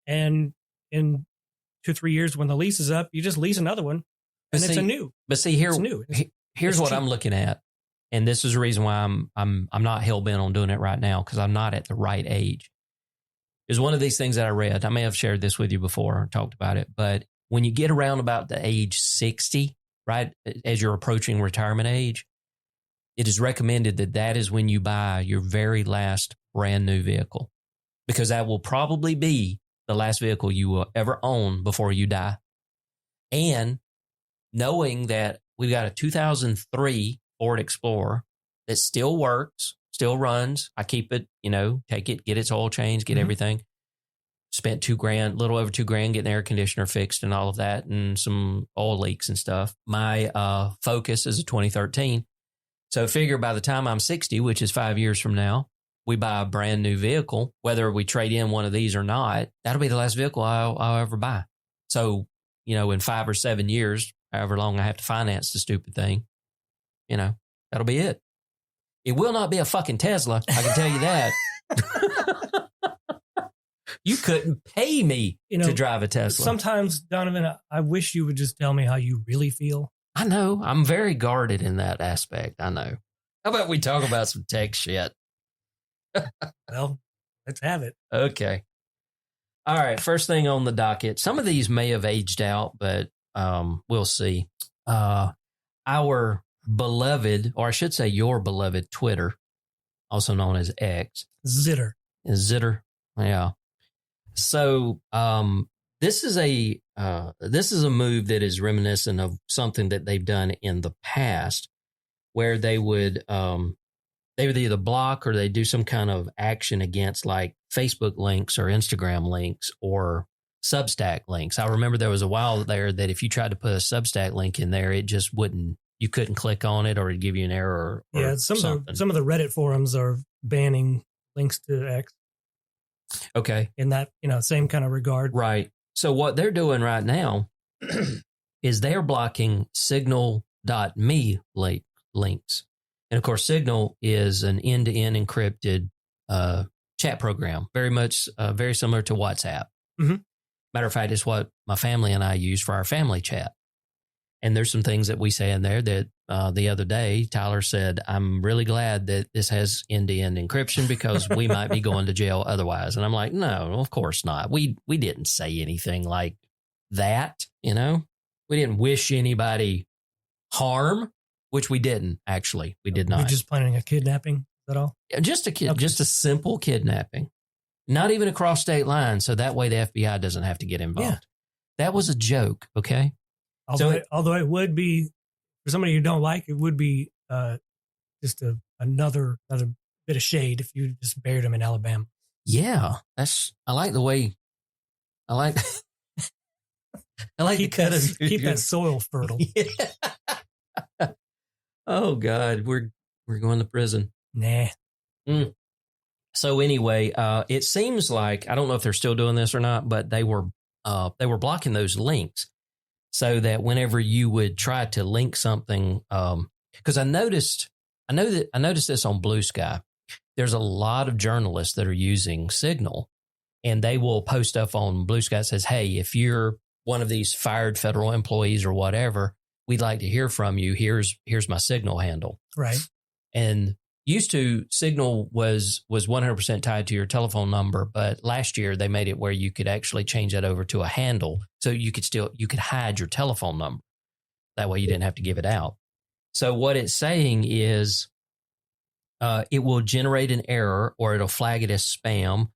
And in 2-3 years when the lease is up, you just lease another one. And it's a new. But see, here's what cheap. I'm looking at. And this is the reason why I'm not hell bent on doing it right now, because I'm not at the right age. Is one of these things that I read. I may have shared this with you before or talked about it, but when you get around about the age 60, right, as you're approaching retirement age, it is recommended that that is when you buy your very last brand new vehicle, because that will probably be the last vehicle you will ever own before you die. And knowing that we've got a 2003 Ford Explorer that still works, still runs. I keep it, take it, get its oil changed, get everything. Spent $2,000, little over $2,000 getting the air conditioner fixed and all of that, and some oil leaks and stuff. My Focus is a 2013. So figure by the time I'm 60, which is 5 years from now, we buy a brand new vehicle, whether we trade in one of these or not, that'll be the last vehicle I'll ever buy. So, in 5 or 7 years, however long I have to finance the stupid thing, that'll be it. It will not be a fucking Tesla. I can tell you that. You couldn't pay me to drive a Tesla. Sometimes, Donovan, I wish you would just tell me how you really feel. I know. I'm very guarded in that aspect. I know. How about we talk about some tech shit? Well, let's have it. Okay. All right. First thing on the docket. Some of these may have aged out, but we'll see. Our beloved, or I should say your beloved Twitter, also known as X. Zitter. Yeah. So this is a move that is reminiscent of something that they've done in the past, where they would either block or they do some kind of action against like Facebook links or Instagram links or Substack links. I remember there was a while there that if you tried to put a Substack link in there, it just wouldn't. You couldn't click on it, or it'd give you an error. Or some of the Reddit forums are banning links to X. Okay. In that, same kind of regard. Right. So what they're doing right now is they're blocking Signal.me links. And of course, Signal is an end-to-end encrypted chat program, very similar to WhatsApp. Mm-hmm. Matter of fact, it's what my family and I use for our family chat. And there's some things that we say in there that the other day, Tyler said, I'm really glad that this has end-to-end encryption because we might be going to jail otherwise. And I'm like, no, of course not. We didn't say anything like that, We didn't wish anybody harm, which we didn't, actually. We did not. You're just planning a kidnapping, is that all? Just a simple kidnapping. Not even across state lines, so that way the FBI doesn't have to get involved. Yeah. That was a joke, okay? Although it would be, for somebody you don't like, it would be just another bit of shade if you just buried them in Alabama. Yeah, I like the way, I like keep that soil fertile. Yeah. Oh God, we're going to prison. Nah. So anyway, it seems like, I don't know if they're still doing this or not, but they were blocking those links. So that whenever you would try to link something, because I noticed this on Blue Sky. There's a lot of journalists that are using Signal, and they will post stuff on Blue Sky that says, hey, if you're one of these fired federal employees or whatever, we'd like to hear from you. Here's my Signal handle. Right. And used to, Signal was 100% tied to your telephone number, but last year they made it where you could actually change that over to a handle, so you could hide your telephone number. That way you didn't have to give it out. So what it's saying is it will generate an error, or it'll flag it as spam,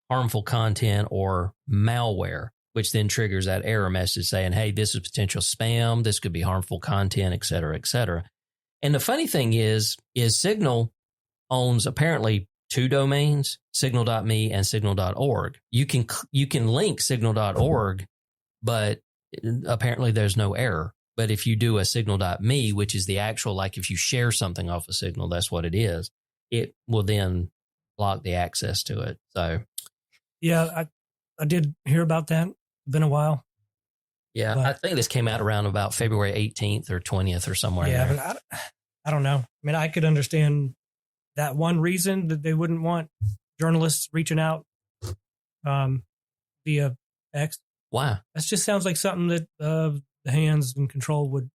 harmful content, or malware, which then triggers that error message saying, hey, this is potential spam, this could be harmful content, et cetera, et cetera. And the funny thing is Signal owns apparently two domains, signal.me and signal.org. You can link signal.org, but apparently there's no error. But if you do a signal.me, which is the actual, like if you share something off of Signal, that's what it is, it will then block the access to it. So, yeah, I did hear about that. Been a while. Yeah, but I think this came out around about February 18th or 20th or somewhere. Yeah, there. But I don't know. I mean, I could understand that one reason that they wouldn't want journalists reaching out via X. Why? That just sounds like something that the hands in control would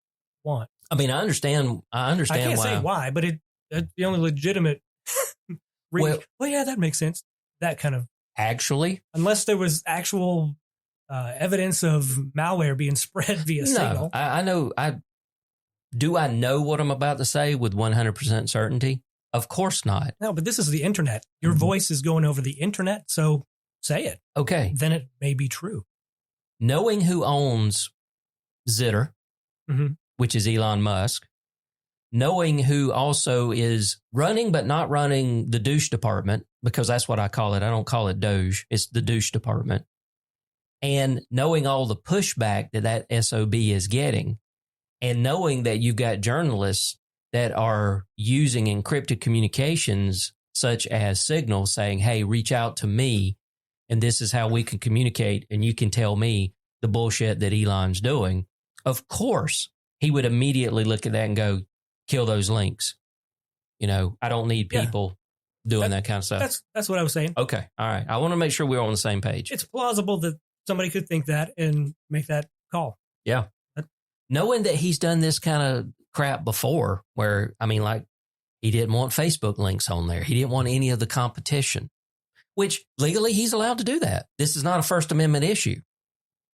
want. I mean, I understand. I can't say why, but that's the only legitimate reason. Well, yeah, that makes sense. That kind of actually, unless there was actual evidence of malware being spread via Signal. I know. Do I know what I'm about to say with 100% certainty? Of course not. No, but this is the internet. Your voice is going over the internet, so say it. Okay. Then it may be true. Knowing who owns Zitter, which is Elon Musk, knowing who also is running but not running the douche department, because that's what I call it. I don't call it Doge. It's the douche department. And knowing all the pushback that SOB is getting, and knowing that you've got journalists that are using encrypted communications such as Signal saying, hey, reach out to me and this is how we can communicate and you can tell me the bullshit that Elon's doing. Of course, he would immediately look at that and go, kill those links. You know, I don't need people doing that kind of stuff. That's what I was saying. Okay. All right. I want to make sure we're on the same page. It's plausible that somebody could think that and make that call. Yeah. Knowing that he's done this kind of crap before where, I mean, like he didn't want Facebook links on there. He didn't want any of the competition, which legally he's allowed to do that. This is not a First Amendment issue.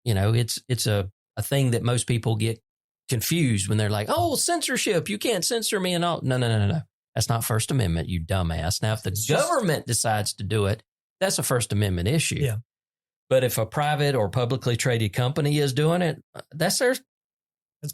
You know, it's a thing that most people get confused when they're like, oh, censorship, you can't censor me and all. No. That's not First Amendment, you dumbass. Now, if the government decides to do it, that's a First Amendment issue. Yeah. But if a private or publicly traded company is doing it, that's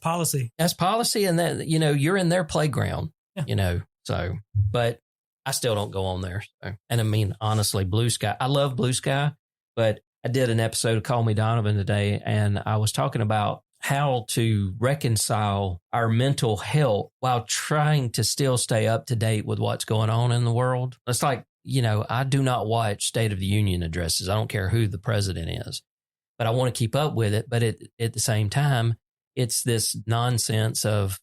policy. That's policy. And that, you know, you're in their playground, you know, so, but I still don't go on there. So. And I mean, honestly, Blue Sky, I love Blue Sky, but I did an episode of Call Me Donovan today, and I was talking about how to reconcile our mental health while trying to still stay up to date with what's going on in the world. It's like, you know, I do not watch State of the Union addresses. I don't care who the president is, but I want to keep up with it. But at the same time, it's this nonsense of,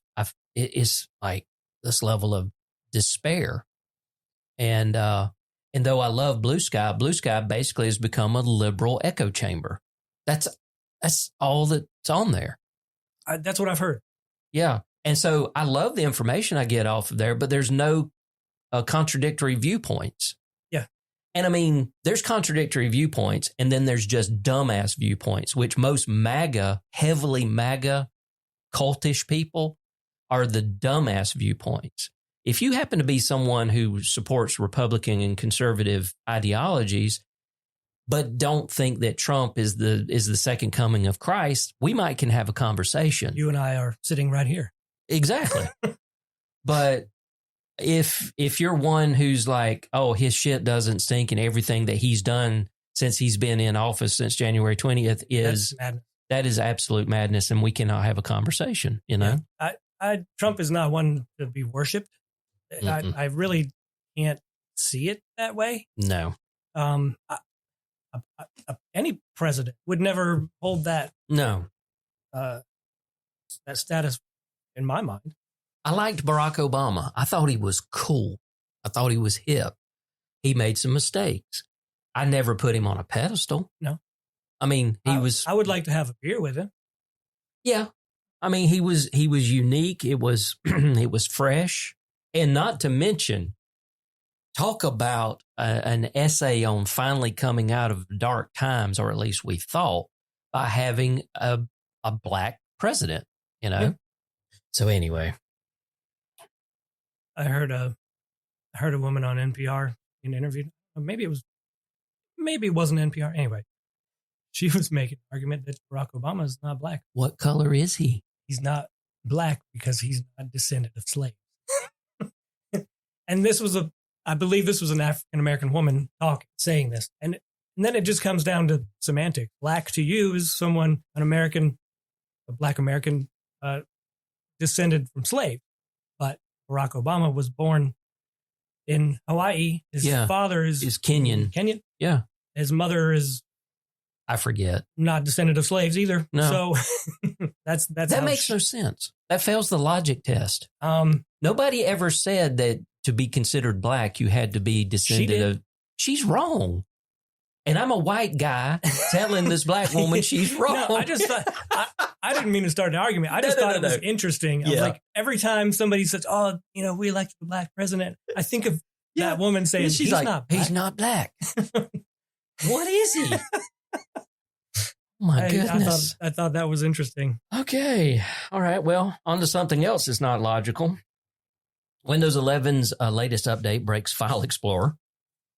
it's like this level of despair. And though I love Blue Sky basically has become a liberal echo chamber. That's all that's on there. That's what I've heard. Yeah. And so I love the information I get off of there, but there's no contradictory viewpoints. Yeah. And I mean, there's contradictory viewpoints, and then there's just dumbass viewpoints, which most heavily MAGA cultish people are the dumbass viewpoints. If you happen to be someone who supports Republican and conservative ideologies, but don't think that Trump is the second coming of Christ, we can have a conversation. You and I are sitting right here. Exactly. But if you're one who's like, oh, his shit doesn't stink and everything that he's done since he's been in office since January 20th that is absolute madness, and we cannot have a conversation, you know? Yeah. Trump is not one to be worshipped. I really can't see it that way. No. Any president would never hold that that status in my mind. I liked Barack Obama. I thought he was cool. I thought he was hip. He made some mistakes. I never put him on a pedestal. No. I mean, I would like to have a beer with him. Yeah. I mean, he was unique. It was it was fresh. And not to mention, talk about an essay on finally coming out of dark times, or at least we thought, by having a black president, you know? Yeah. So anyway. I heard a woman on NPR in an interview. Maybe it wasn't NPR. Anyway, she was making an argument that Barack Obama is not black. What color is he? He's not black because he's not a descendant of slaves. And I believe this was an African-American woman saying this. And then it just comes down to semantics. Black to you is someone, a black American descended from slaves. But Barack Obama was born in Hawaii. His father is Kenyan. Kenyan? Yeah. His mother is, I forget, not descendant of slaves either. No. So that makes no sense. That fails the logic test. Nobody ever said that to be considered black, you had to be descendant of. She's wrong. And I'm a white guy telling this black woman she's wrong. No, I just thought, I didn't mean to start an argument. I just thought it was interesting. I was like, every time somebody says, oh, we elected a black president, I think of that woman saying, he's not black. What is he? My goodness. I thought that was interesting. Okay. All right. Well, on to something else that's not logical. Windows 11's latest update breaks File Explorer.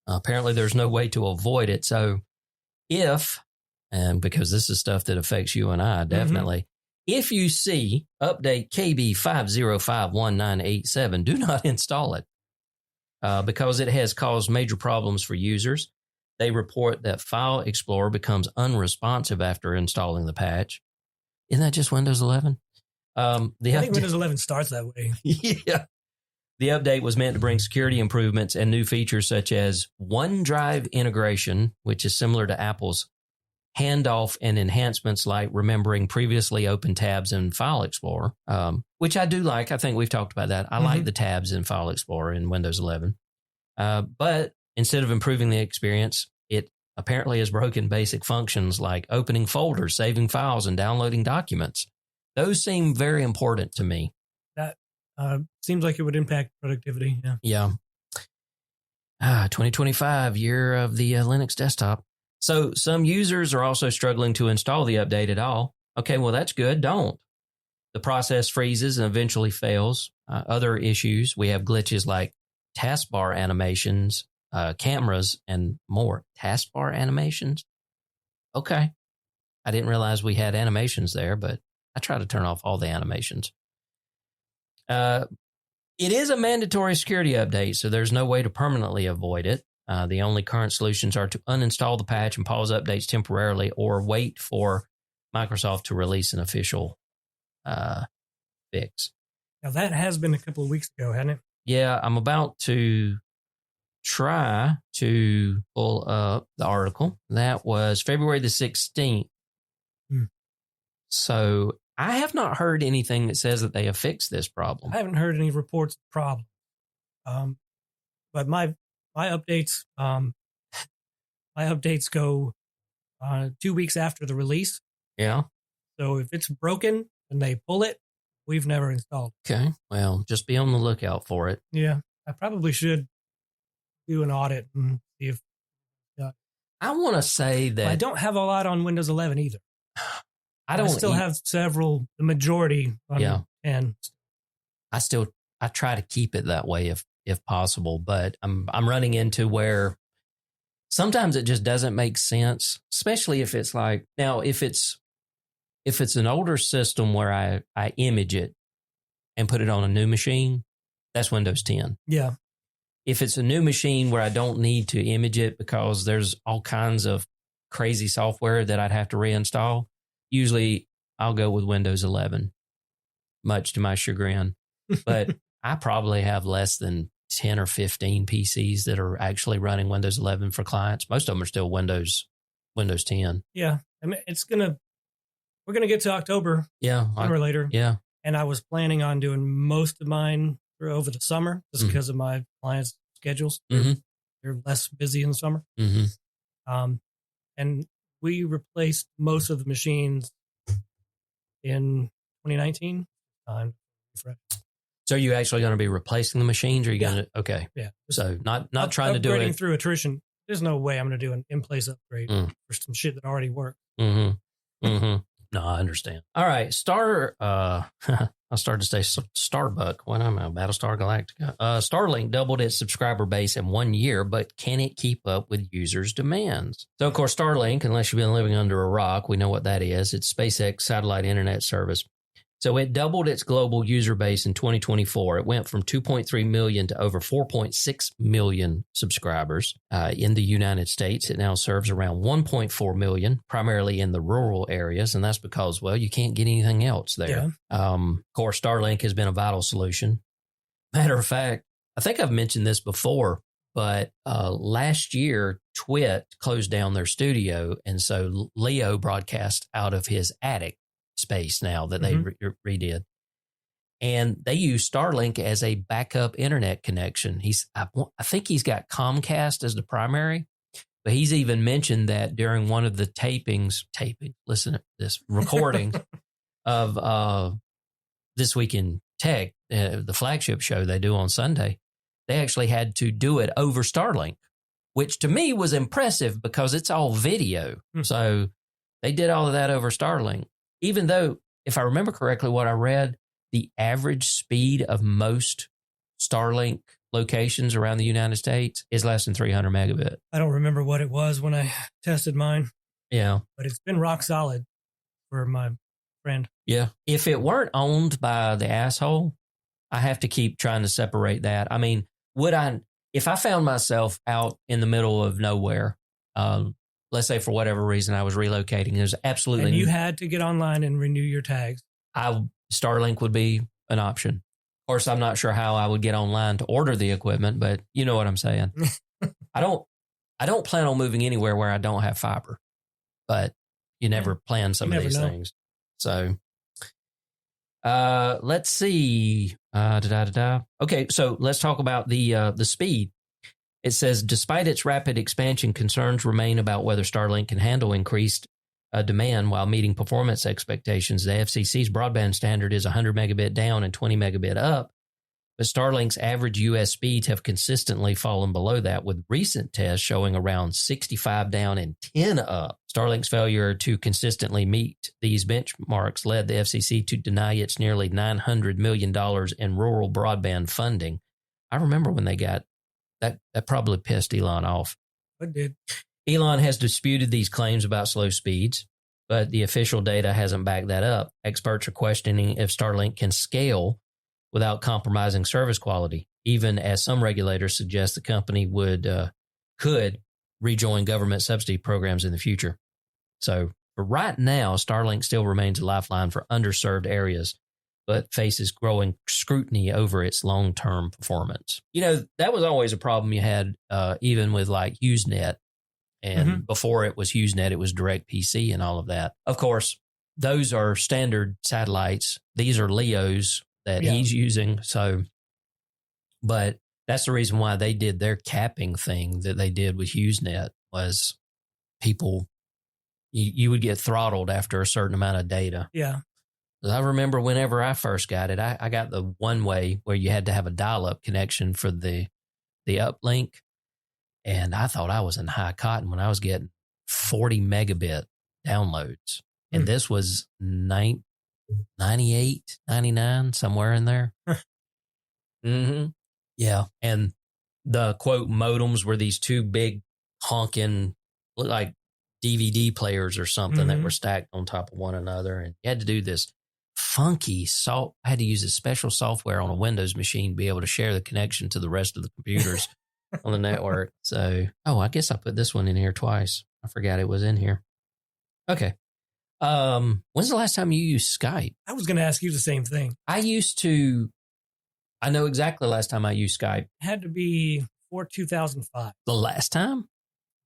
Apparently, there's no way to avoid it. So and because this is stuff that affects you and I, definitely, if you see update KB5051987, do not install it because it has caused major problems for users. They report that File Explorer becomes unresponsive after installing the patch. Isn't that just Windows 11? I think Windows 11 starts that way. Yeah. The update was meant to bring security improvements and new features such as OneDrive integration, which is similar to Apple's handoff, and enhancements like remembering previously open tabs in File Explorer, which I do like. I think we've talked about that. I like the tabs in File Explorer in Windows 11. But instead of improving the experience, it apparently has broken basic functions like opening folders, saving files, and downloading documents. Those seem very important to me. That seems like it would impact productivity. Yeah. 2025, year of the Linux desktop. So some users are also struggling to install the update at all. Okay, well, that's good. Don't. The process freezes and eventually fails. Other issues, we have glitches like taskbar animations, cameras, and more. Taskbar animations? Okay. I didn't realize we had animations there, but I try to turn off all the animations. It is a mandatory security update, so there's no way to permanently avoid it. The only current solutions are to uninstall the patch and pause updates temporarily or wait for Microsoft to release an official fix. Now, that has been a couple of weeks ago, hasn't it? Yeah, I'm about to try to pull up the article. That was February the 16th. So I have not heard anything that says that they have fixed this problem. I haven't heard any reports of problems. But my updates, go 2 weeks after the release. Yeah. So if it's broken and they pull it, we've never installed it. Okay. Well, just be on the lookout for it. Yeah. I probably should do an audit and see if. I want to say that. But I don't have a lot on Windows 11 either. I still have the majority on 10. I try to keep it that way if possible, but I'm running into where sometimes it just doesn't make sense, especially if it's like, now if it's an older system where I image it and put it on a new machine, that's Windows 10. Yeah. If it's a new machine where I don't need to image it because there's all kinds of crazy software that I'd have to reinstall, usually I'll go with Windows 11, much to my chagrin. But I probably have less than 10 or 15 PCs that are actually running Windows 11 for clients. Most of them are still Windows 10. Yeah. I mean, we're going to get to October. Yeah. Sooner or later. Yeah. And I was planning on doing most of mine over the summer just because of my clients' schedules. They're less busy in the summer. And we replaced most of the machines in 2019. So are you actually going to be replacing the machines, or are you going to? Okay. Yeah. So not trying to do it through attrition. There's no way I'm going to do an in-place upgrade for some shit that already worked. No, I understand. All right. I started to say Starbuck. What am I? Battlestar Galactica. Starlink doubled its subscriber base in 1 year, but can it keep up with users' demands? So, of course, Starlink, unless you've been living under a rock, we know what that is. It's SpaceX satellite internet service. So it doubled its global user base in 2024. It went from 2.3 million to over 4.6 million subscribers in the United States. It now serves around 1.4 million, primarily in the rural areas. And that's because, well, you can't get anything else there. Yeah. Of course, Starlink has been a vital solution. Matter of fact, I think I've mentioned this before, but last year, Twit closed down their studio. And so Leo broadcast out of his attic space now that they redid. And they use Starlink as a backup internet connection. I think he's got Comcast as the primary, but he's even mentioned that during one of the listen to this, recording of This Week in Tech, the flagship show they do on Sunday, they actually had to do it over Starlink, which to me was impressive because it's all video. So They did all of that over Starlink, even though, if I remember correctly, what I read, the average speed of most Starlink locations around the United States is less than 300 megabit. I don't remember what it was when I tested mine. Yeah. But it's been rock solid for my friend. Yeah. If it weren't owned by the asshole, I have to keep trying to separate that. I mean, if I found myself out in the middle of nowhere, let's say for whatever reason I was relocating, there's absolutely... And you had to get online and renew your tags. Starlink would be an option. Of course, I'm not sure how I would get online to order the equipment, but you know what I'm saying. I don't plan on moving anywhere where I don't have fiber, but you never plan some of these things. So, let's see. Okay, so let's talk about the speed. It says, despite its rapid expansion, concerns remain about whether Starlink can handle increased demand while meeting performance expectations. The FCC's broadband standard is 100 megabit down and 20 megabit up, but Starlink's average U.S. speeds have consistently fallen below that, with recent tests showing around 65 down and 10 up. Starlink's failure to consistently meet these benchmarks led the FCC to deny its nearly $900 million in rural broadband funding. I remember when they got that probably pissed Elon off. It did. Elon has disputed these claims about slow speeds, but the official data hasn't backed that up. Experts are questioning if Starlink can scale without compromising service quality, even as some regulators suggest the company could rejoin government subsidy programs in the future. So for right now, Starlink still remains a lifeline for underserved areas, but faces growing scrutiny over its long-term performance. You know, that was always a problem you had even with like HughesNet. And before it was HughesNet, it was DirectPC and all of that. Of course, those are standard satellites. These are LEOs that he's using. So, but that's the reason why they did their capping thing that they did with HughesNet was people, you would get throttled after a certain amount of data. Yeah. I remember whenever I first got it, I got the one way where you had to have a dial-up connection for the uplink. And I thought I was in high cotton when I was getting 40 megabit downloads. And this was 98, 99, somewhere in there. Yeah. And the quote modems were these two big honking, looked like DVD players or something that were stacked on top of one another. And you had to do this funky I had to use a special software on a Windows machine to be able to share the connection to the rest of the computers on the network. So, I guess I put this one in here twice. I forgot it was in here. Okay. When's the last time you used Skype? I was going to ask you the same thing. I know exactly the last time I used Skype. It had to be before 2005. The last time?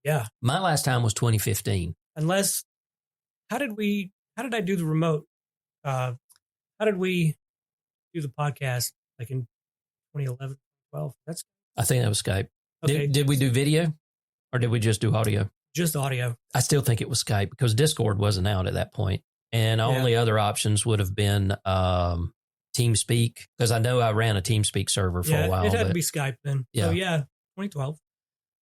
Yeah. My last time was 2015. Unless, how did I do the remote? How did we do the podcast like in 2011, 12? I think that was Skype. Okay. Did we do video or did we just do audio? Just audio. I still think it was Skype because Discord wasn't out at that point. And only other options would have been TeamSpeak, because I know I ran a TeamSpeak server for a while. It had to be Skype then. Yeah. So 2012.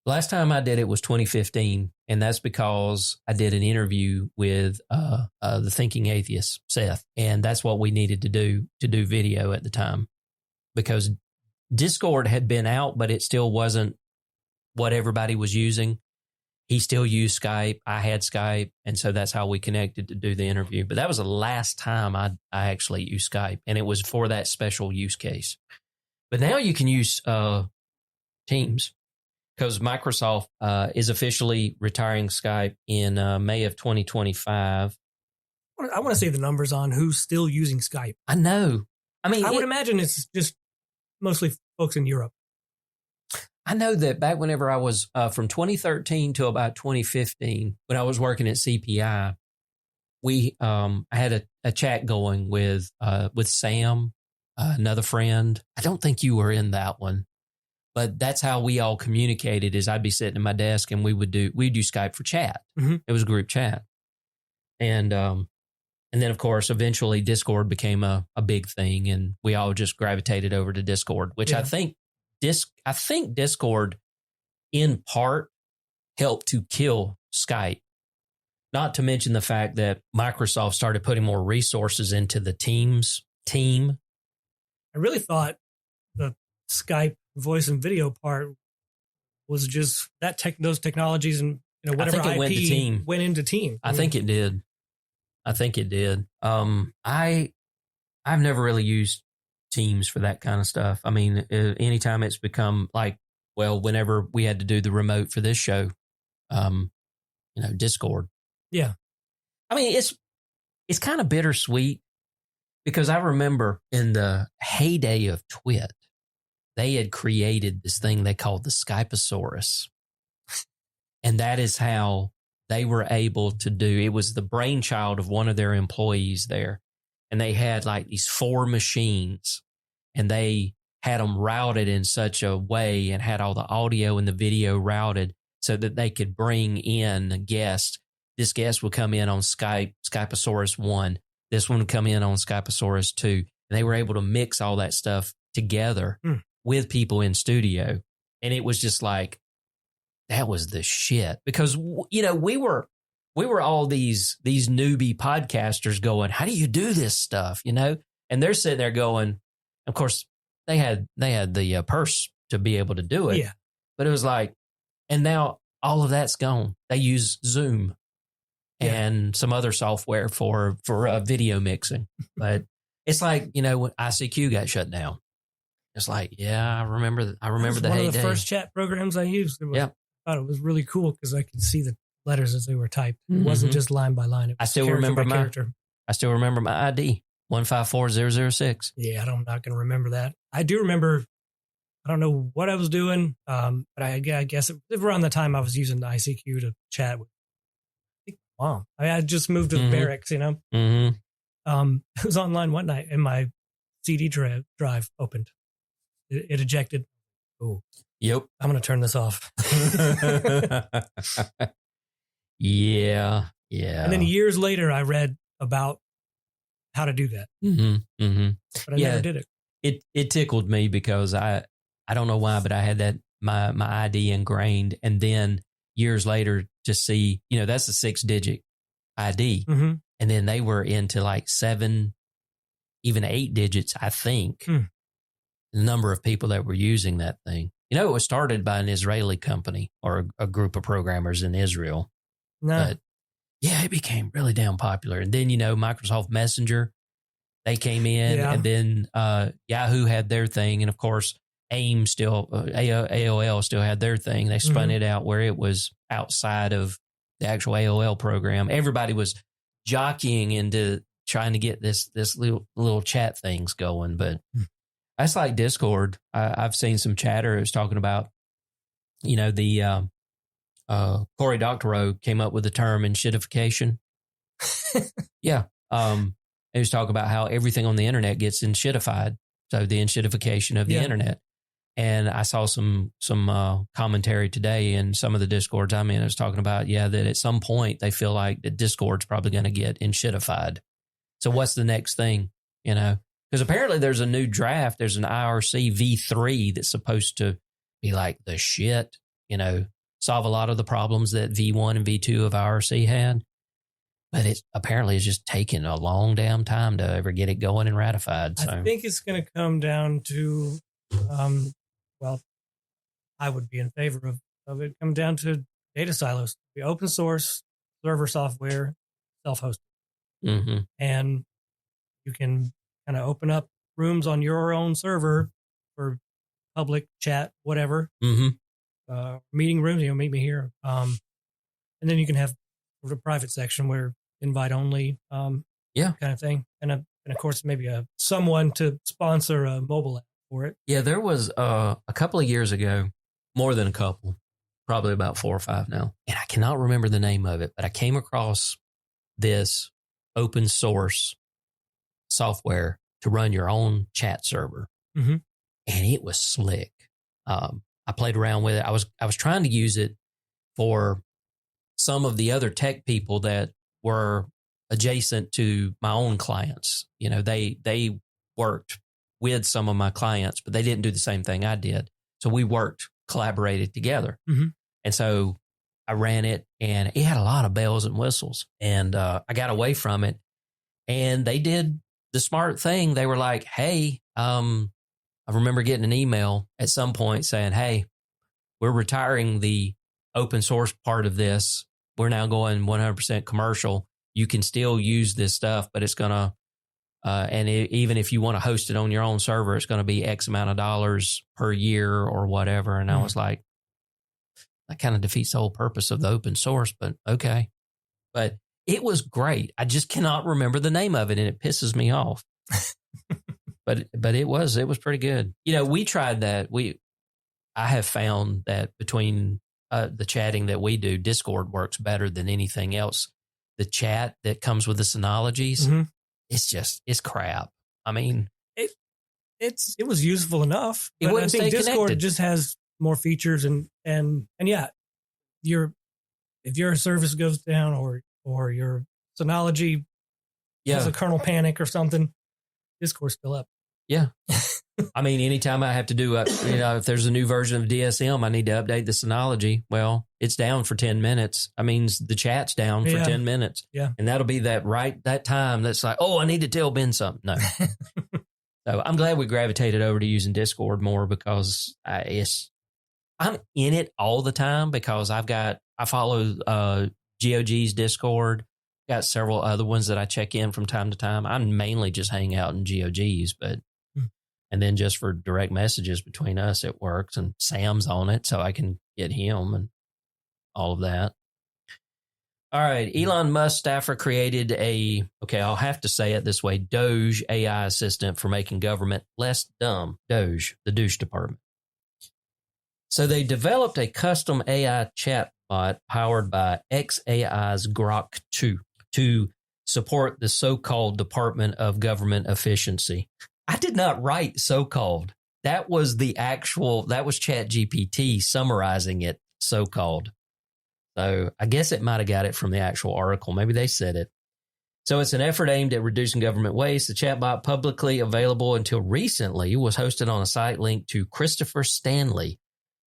Last time I did it was 2015, and that's because I did an interview with the Thinking Atheist, Seth, and that's what we needed to do video at the time, because Discord had been out, but it still wasn't what everybody was using. He still used Skype. I had Skype, and so that's how we connected to do the interview. But that was the last time I actually used Skype, and it was for that special use case. But now you can use Teams, because Microsoft is officially retiring Skype in May of 2025. I want to see the numbers on who's still using Skype. I know. I mean, I would imagine it's just mostly folks in Europe. I know that back whenever I was from 2013 to about 2015, when I was working at CPI, I had a chat going with Sam, another friend. I don't think you were in that one, but that's how we all communicated. Is I'd be sitting at my desk and we'd do Skype for chat. Mm-hmm. It was a group chat, and then of course eventually Discord became a big thing, and we all just gravitated over to Discord, which I think Discord in part helped to kill Skype. Not to mention the fact that Microsoft started putting more resources into the Teams team. I really thought the Skype voice and video part was just that those technologies and whatever IP went to Team. went into Team. I think it did. I've never really used Teams for that kind of stuff. I mean, anytime it's become like, well, whenever we had to do the remote for this show, Discord. Yeah. I mean, it's kind of bittersweet because I remember in the heyday of Twit, they had created this thing they called the Skyposaurus. And that is how they were able to do, it was the brainchild of one of their employees there. And they had like these 4 machines and they had them routed in such a way and had all the audio and the video routed so that they could bring in a guest. This guest would come in on Skype, Skyposaurus 1. This one would come in on Skyposaurus 2. And they were able to mix all that stuff together with people in studio. And it was just like, that was the shit. Because, we were all these newbie podcasters going, how do you do this stuff? And they're sitting there going, of course, they had the purse to be able to do it. Yeah. But it was like, and now all of that's gone. They use Zoom and some other software for video mixing. But it's like, when ICQ got shut down. It's like, yeah, I remember the heyday. One of the first chat programs I used. I thought it was really cool because I could see the letters as they were typed. It wasn't just line by line. It was I still remember my ID, 154006. Yeah, I'm not going to remember that. I do remember. I don't know what I was doing, but I guess it was around the time I was using the ICQ to chat with Mom. I just moved to the barracks, Mm-hmm. It was online one night and my CD drive opened. It ejected. Oh, yep. I'm going to turn this off. Yeah. And then years later, I read about how to do that. But I never did it. It tickled me because I don't know why, but I had that my ID ingrained, and then years later to see, that's a 6-digit ID, and then they were into like 7, even 8 digits, I think. The number of people that were using that thing. It was started by an Israeli company or a group of programmers in Israel. No. But yeah, it became really damn popular. And then, Microsoft Messenger, they came in, and then Yahoo had their thing. And of course, AIM still, AOL still had their thing. They spun it out where it was outside of the actual AOL program. Everybody was jockeying into trying to get this little chat things going. But that's like Discord. I've seen some chatter. It was talking about, the Cory Doctorow came up with the term enshittification. Yeah. It was talking about how everything on the internet gets enshittified. So the enshittification of the internet. And I saw some commentary today in some of the Discords I'm in. I was talking about, that at some point they feel like the Discord's probably going to get enshittified. So what's the next thing, Because apparently there's a new draft. There's an IRC V3 that's supposed to be like the shit, solve a lot of the problems that V1 and V2 of IRC had. But it apparently is just taking a long damn time to ever get it going and ratified. So I think it's going to come down to, I would be in favor of it. Come down to data silos, the open source server software, self-hosted, and you can kind of open up rooms on your own server for public chat, whatever, meeting rooms. Meet me here, and then you can have sort of a private section where invite only, kind of thing, and of course maybe someone to sponsor a mobile app for it. Yeah, there was a couple of years ago, more than a couple, probably about 4 or 5 now, and I cannot remember the name of it, but I came across this open source software to run your own chat server, and it was slick. I played around with it. I was trying to use it for some of the other tech people that were adjacent to my own clients. They worked with some of my clients, but they didn't do the same thing I did. So we collaborated together. And so I ran it, and it had a lot of bells and whistles, and I got away from it. And they did the smart thing. They were like, hey, I remember getting an email at some point saying, hey, we're retiring the open source part of this. We're now going 100% commercial. You can still use this stuff, but it's going to, even if you want to host it on your own server, it's going to be X amount of dollars per year or whatever. And I was like, that kind of defeats the whole purpose of the open source, but okay. But it was great. I just cannot remember the name of it, and it pisses me off. but it was pretty good. We tried that. I have found that between the chatting that we do, Discord works better than anything else. The chat that comes with the Synologies, it's crap. I mean, it was useful enough. It but wouldn't I think stay Discord connected. just has more features and yeah, if your service goes down or your Synology has a kernel panic or something, Discord's still up. Yeah. I mean, anytime I have to do, if there's a new version of DSM, I need to update the Synology. Well, it's down for 10 minutes. I mean, the chat's down for 10 minutes. Yeah. And that'll be that time that's like, oh, I need to tell Ben something. No. So I'm glad we gravitated over to using Discord more because I'm in it all the time because I follow GOG's Discord. Got several other ones that I check in from time to time. I mainly just hang out in GOG's, and then just for direct messages between us, it works. And Sam's on it, so I can get him and all of that. All right. Elon Musk staffer created I'll have to say it this way, Doge AI assistant for making government less dumb. Doge, the douche department. So they developed a custom AI chatbot powered by xAI's Grok 2 to support the so-called Department of Government Efficiency. I did not write so-called. That was ChatGPT summarizing it, so-called. So I guess it might have got it from the actual article. Maybe they said it. So it's an effort aimed at reducing government waste. The chatbot, publicly available until recently, was hosted on a site linked to Christopher Stanley,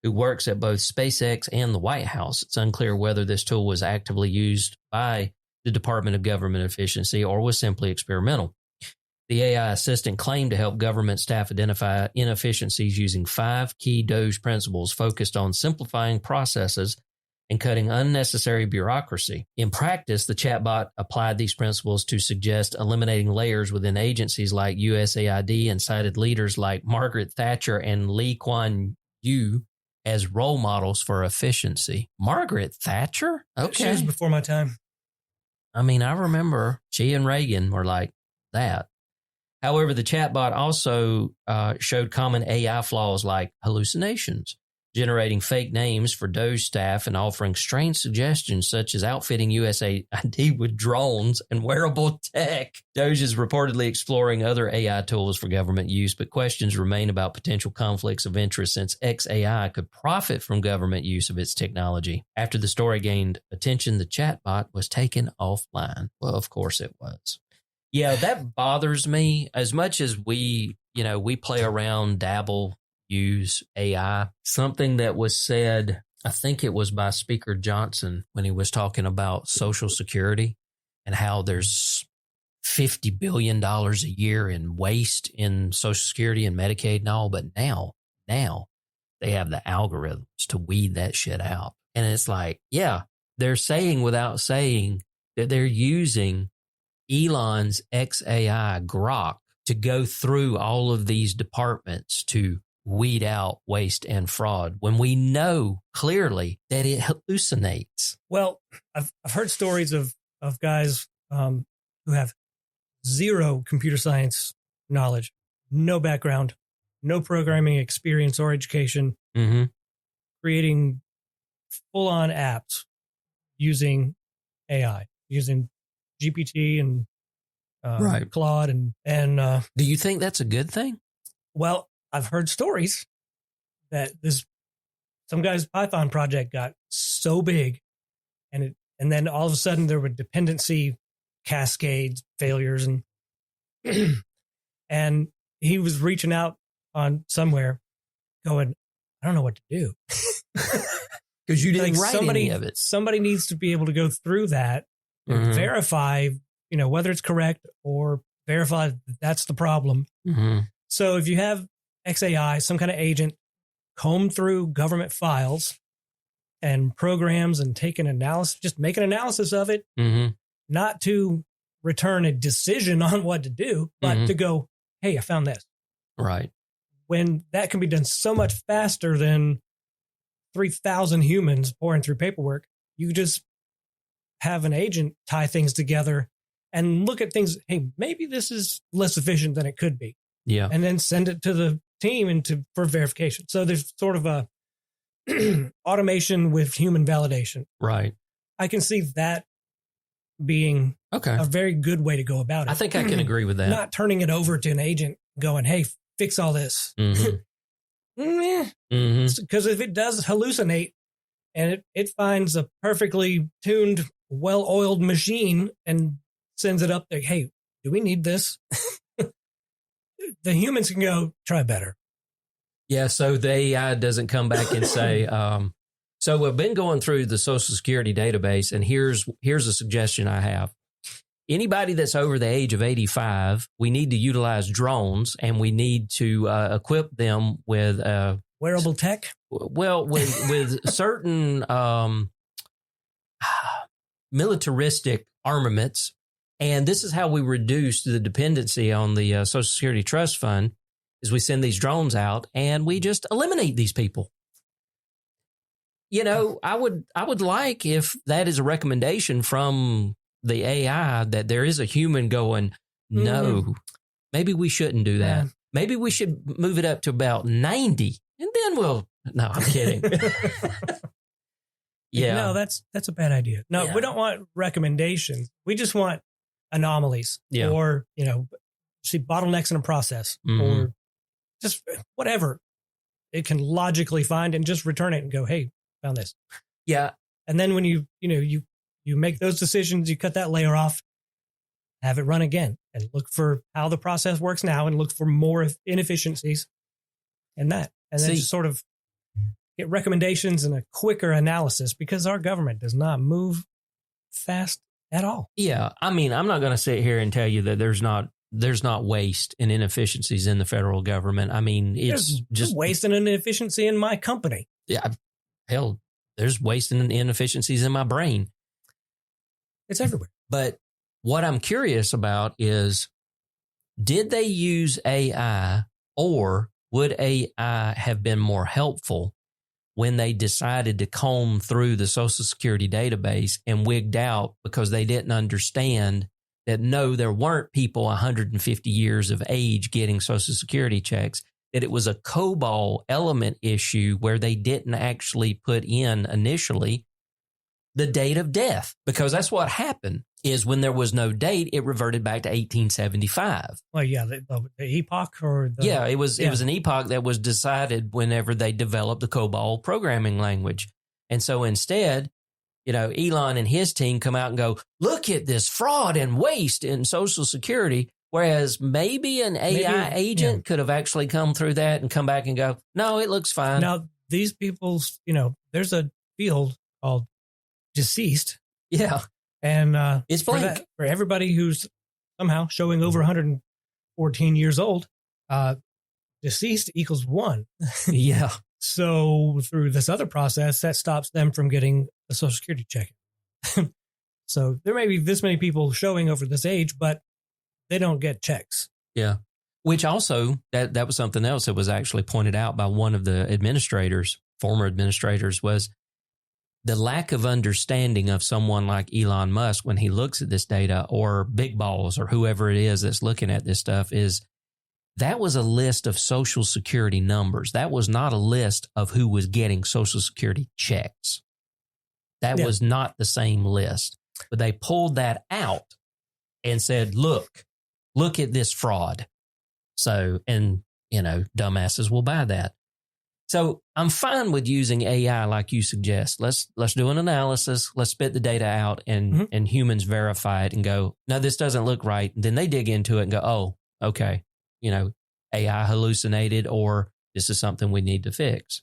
who works at both SpaceX and the White House. It's unclear whether this tool was actively used by the Department of Government Efficiency or was simply experimental. The AI assistant claimed to help government staff identify inefficiencies using 5 key Doge principles focused on simplifying processes and cutting unnecessary bureaucracy. In practice, the chatbot applied these principles to suggest eliminating layers within agencies like USAID and cited leaders like Margaret Thatcher and Lee Kuan Yew as role models for efficiency. Margaret Thatcher? Okay. She was before my time. I mean, I remember she and Reagan were like that. However, the chatbot also showed common AI flaws like hallucinations, generating fake names for Doge staff and offering strange suggestions such as outfitting USAID with drones and wearable tech. Doge is reportedly exploring other AI tools for government use, but questions remain about potential conflicts of interest since xAI could profit from government use of its technology. After the story gained attention, the chatbot was taken offline. Well, of course it was. Yeah, that bothers me as much as we play around, dabble, use AI. Something that was said, I think it was by Speaker Johnson when he was talking about Social Security and how there's $50 billion a year in waste in Social Security and Medicaid and all. But now they have the algorithms to weed that shit out. And it's like, yeah, they're saying without saying that they're using Elon's xAI Grok to go through all of these departments to weed out waste and fraud when we know clearly that it hallucinates. Well, I've heard stories of guys who have zero computer science knowledge, no background, no programming experience or education, creating full-on apps using AI, using GPT and Claude and do you think that's a good thing? Well, I've heard stories that some guy's Python project got so big, and then all of a sudden there were dependency cascades, failures, and he was reaching out on somewhere, going, I don't know what to do. Because you didn't Like write somebody, any of it. somebody needs to be able to go through that and Mhm. verify, whether it's correct or verify that that's the problem. Mhm. So if you have XAI, some kind of agent, comb through government files and programs and take an analysis, just make an analysis of it, Mhm. not to return a decision on what to do, but Mhm. to go, hey, I found this. Right. When that can be done so much faster than 3,000 humans pouring through paperwork, you just have an agent tie things together and look at things. Hey, maybe this is less efficient than it could be, Yeah. and then send it to the team for verification. So there's sort of a automation with human validation. Right. I can see that being Okay. a very good way to go about it. I think I can agree with that. Not turning it over to an agent going, hey, fix all this. Mhm. Mhm. Because if it does hallucinate and it finds a perfectly tuned, well-oiled machine and sends it up there, hey, do we need this? The humans can go, try better. Yeah, so the AI doesn't come back and say, so we've been going through the Social Security database, and here's a suggestion I have. Anybody that's over the age of 85, we need to utilize drones, and we need to equip them with Wearable tech? well, with certain militaristic armaments. And this is how we reduce the dependency on the Social Security Trust Fund is we send these drones out and we just eliminate these people. I would like if that is a recommendation from the AI that there is a human going, no, maybe we shouldn't do that. Yeah. Maybe we should move it up to about 90 and then no, I'm kidding. Yeah. No, that's a bad idea. No, Yeah. we don't want recommendations. We just want anomalies Yeah. or, see bottlenecks in a process Mhm. or just whatever it can logically find and just return it and go, hey, found this. Yeah. And then when you make those decisions, you cut that layer off, have it run again and look for how the process works now and look for more inefficiencies and that. And then See- just sort of get recommendations and a quicker analysis because our government does not move fast at all. Yeah. I mean, I'm not going to sit here and tell you that there's not waste and inefficiencies in the federal government. I mean, it's There's just waste and inefficiency in my company. Yeah. Hell, there's waste and inefficiencies in my brain. It's everywhere. But what I'm curious about is, did they use AI or would AI have been more helpful when they decided to comb through the Social Security database and wigged out because they didn't understand that, no, there weren't people 150 years of age getting Social Security checks, that it was a COBOL element issue where they didn't actually put in initially the date of death, because that's what happened is when there was no date, it reverted back to 1875. Well, yeah, the epoch or the, Yeah, it was an epoch that was decided whenever they developed the COBOL programming language. And so instead, Elon and his team come out and go, look at this fraud and waste in Social Security. Whereas maybe an AI agent could have actually come through that and come back and go, no, it looks fine. Now, these people's, there's a field called deceased. Yeah. And It's blank. For everybody who's somehow showing over 114 years old, deceased equals 1. Yeah. So through this other process, that stops them from getting a Social Security check. So there may be this many people showing over this age, but they don't get checks. Yeah. Which also, that was something else that was actually pointed out by one of the former administrators, was the lack of understanding of someone like Elon Musk when he looks at this data, or Big Balls or whoever it is that's looking at this stuff, is that was a list of Social Security numbers. That was not a list of who was getting Social Security checks. That was not the same list. But they pulled that out and said, look at this fraud. So, and, dumbasses will buy that. So I'm fine with using AI like you suggest. Let's do an analysis. Let's spit the data out and humans verify it and go, no, this doesn't look right. And then they dig into it and go, oh, okay. AI hallucinated, or this is something we need to fix.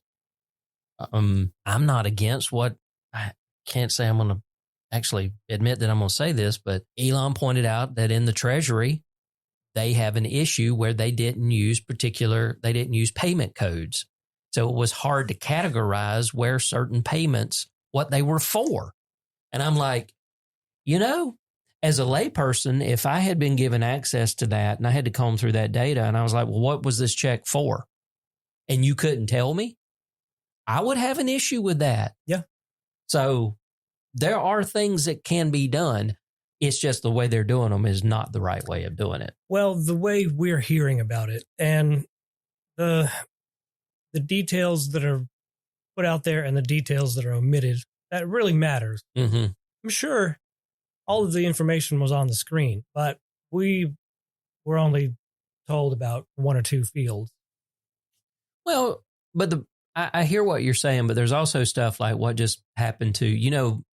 I'm not against what I can't say I'm going to actually admit that I'm going to say this, but Elon pointed out that in the Treasury, they have an issue where they didn't use payment codes. So it was hard to categorize where certain payments, what they were for. And I'm like, as a layperson, if I had been given access to that and I had to comb through that data and I was like, well, what was this check for? And you couldn't tell me, I would have an issue with that. Yeah. So there are things that can be done. It's just the way they're doing them is not the right way of doing it. Well, the way we're hearing about it and the details that are put out there and the details that are omitted, that really matters. Mm-hmm. I'm sure all of the information was on the screen, but we were only told about one or two fields. Well, but I hear what you're saying, but there's also stuff like what just happened to,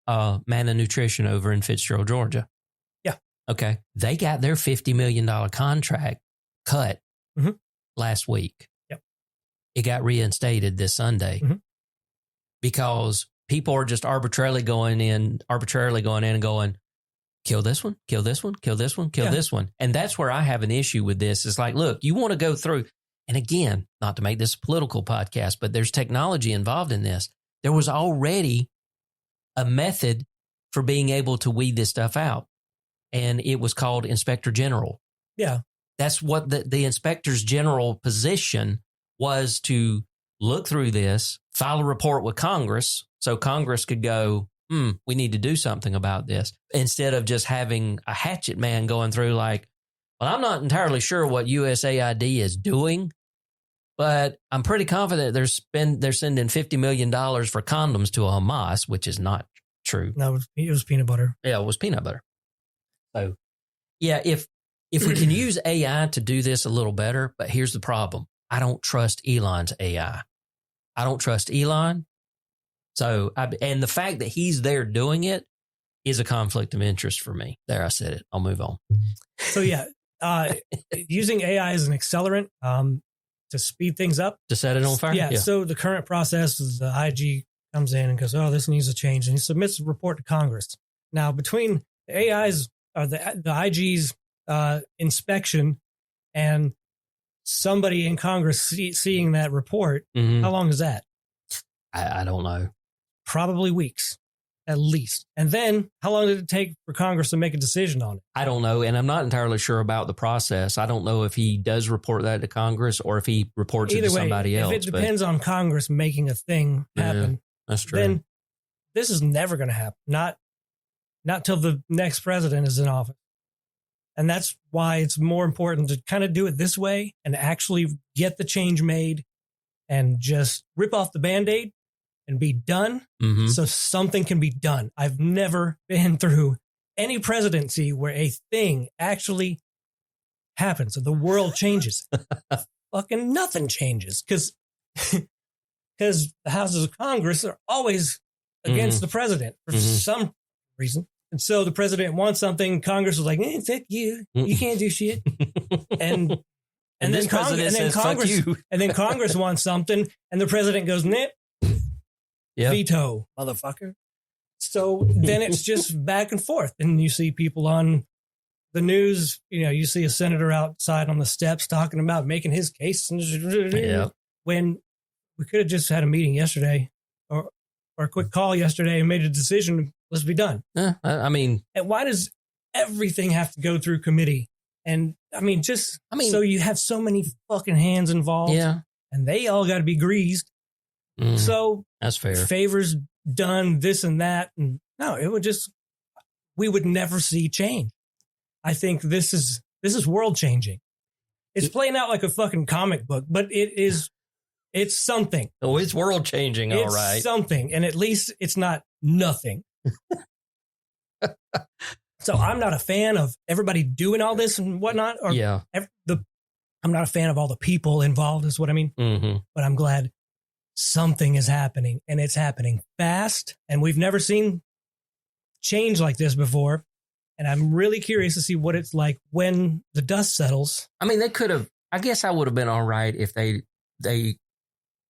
Manna Nutrition over in Fitzgerald, Georgia. Yeah. Okay. They got their $50 million contract cut last week. Yep. It got reinstated this Sunday because people are just arbitrarily going in and going, kill this one, kill this one, kill this one, kill this one. And that's where I have an issue with this. It's like, look, you want to go through. And again, not to make this a political podcast, but there's technology involved in this. There was already a method for being able to weed this stuff out. And it was called Inspector General. Yeah. That's what the Inspector's General position was, to look through this, file a report with Congress so Congress could go, we need to do something about this, instead of just having a hatchet man going through like, well, I'm not entirely sure what USAID is doing, but I'm pretty confident they're sending $50 million for condoms to Hamas, which is not true. No, it was peanut butter. Yeah, it was peanut butter. So, yeah, if we can use AI to do this a little better, but here's the problem. I don't trust Elon's AI. I don't trust Elon. So, and the fact that he's there doing it is a conflict of interest for me. There, I said it. I'll move on. So, yeah. Using AI as an accelerant to speed things up. To set it on fire? Yeah. So the current process is the IG comes in and goes, oh, this needs to change. And he submits a report to Congress. Now, between the AI's or the IG's inspection and somebody in Congress seeing that report, how long is that? I don't know. Probably weeks. At least. And then how long did it take for Congress to make a decision on it? I don't know. And I'm not entirely sure about the process. I don't know if he does report that to Congress or if he reports it to somebody else. If it depends on Congress making a thing happen, that's true. Then this is never going to happen. Not till the next president is in office. And that's why it's more important to kind of do it this way and actually get the change made and just rip off the Band-Aid and be done so something can be done. I've never been through any presidency where a thing actually happens and the world changes. Fucking nothing changes because the houses of Congress are always against the president for some reason. And so the president wants something. Congress was like, fuck you. You can't do shit. And then Congress wants something and the president goes, nah. Veto, motherfucker. So then it's just back and forth. And you see people on the news, you see a senator outside on the steps talking about making his case. When we could have just had a meeting yesterday or a quick call yesterday and made a decision, let's be done. And why does everything have to go through committee? And so you have so many fucking hands involved and they all got to be greased. So that's fair. Favors done, this and that. And no, we would never see change. I think this is world changing. It's playing out like a fucking comic book, but it's something. Oh, it's world changing. All right. It's something. And at least it's not nothing. So I'm not a fan of everybody doing all this and whatnot. I'm not a fan of all the people involved is what I mean. But I'm glad something is happening and it's happening fast. And we've never seen change like this before. And I'm really curious to see what it's like when the dust settles. They could have, I guess I would have been all right if they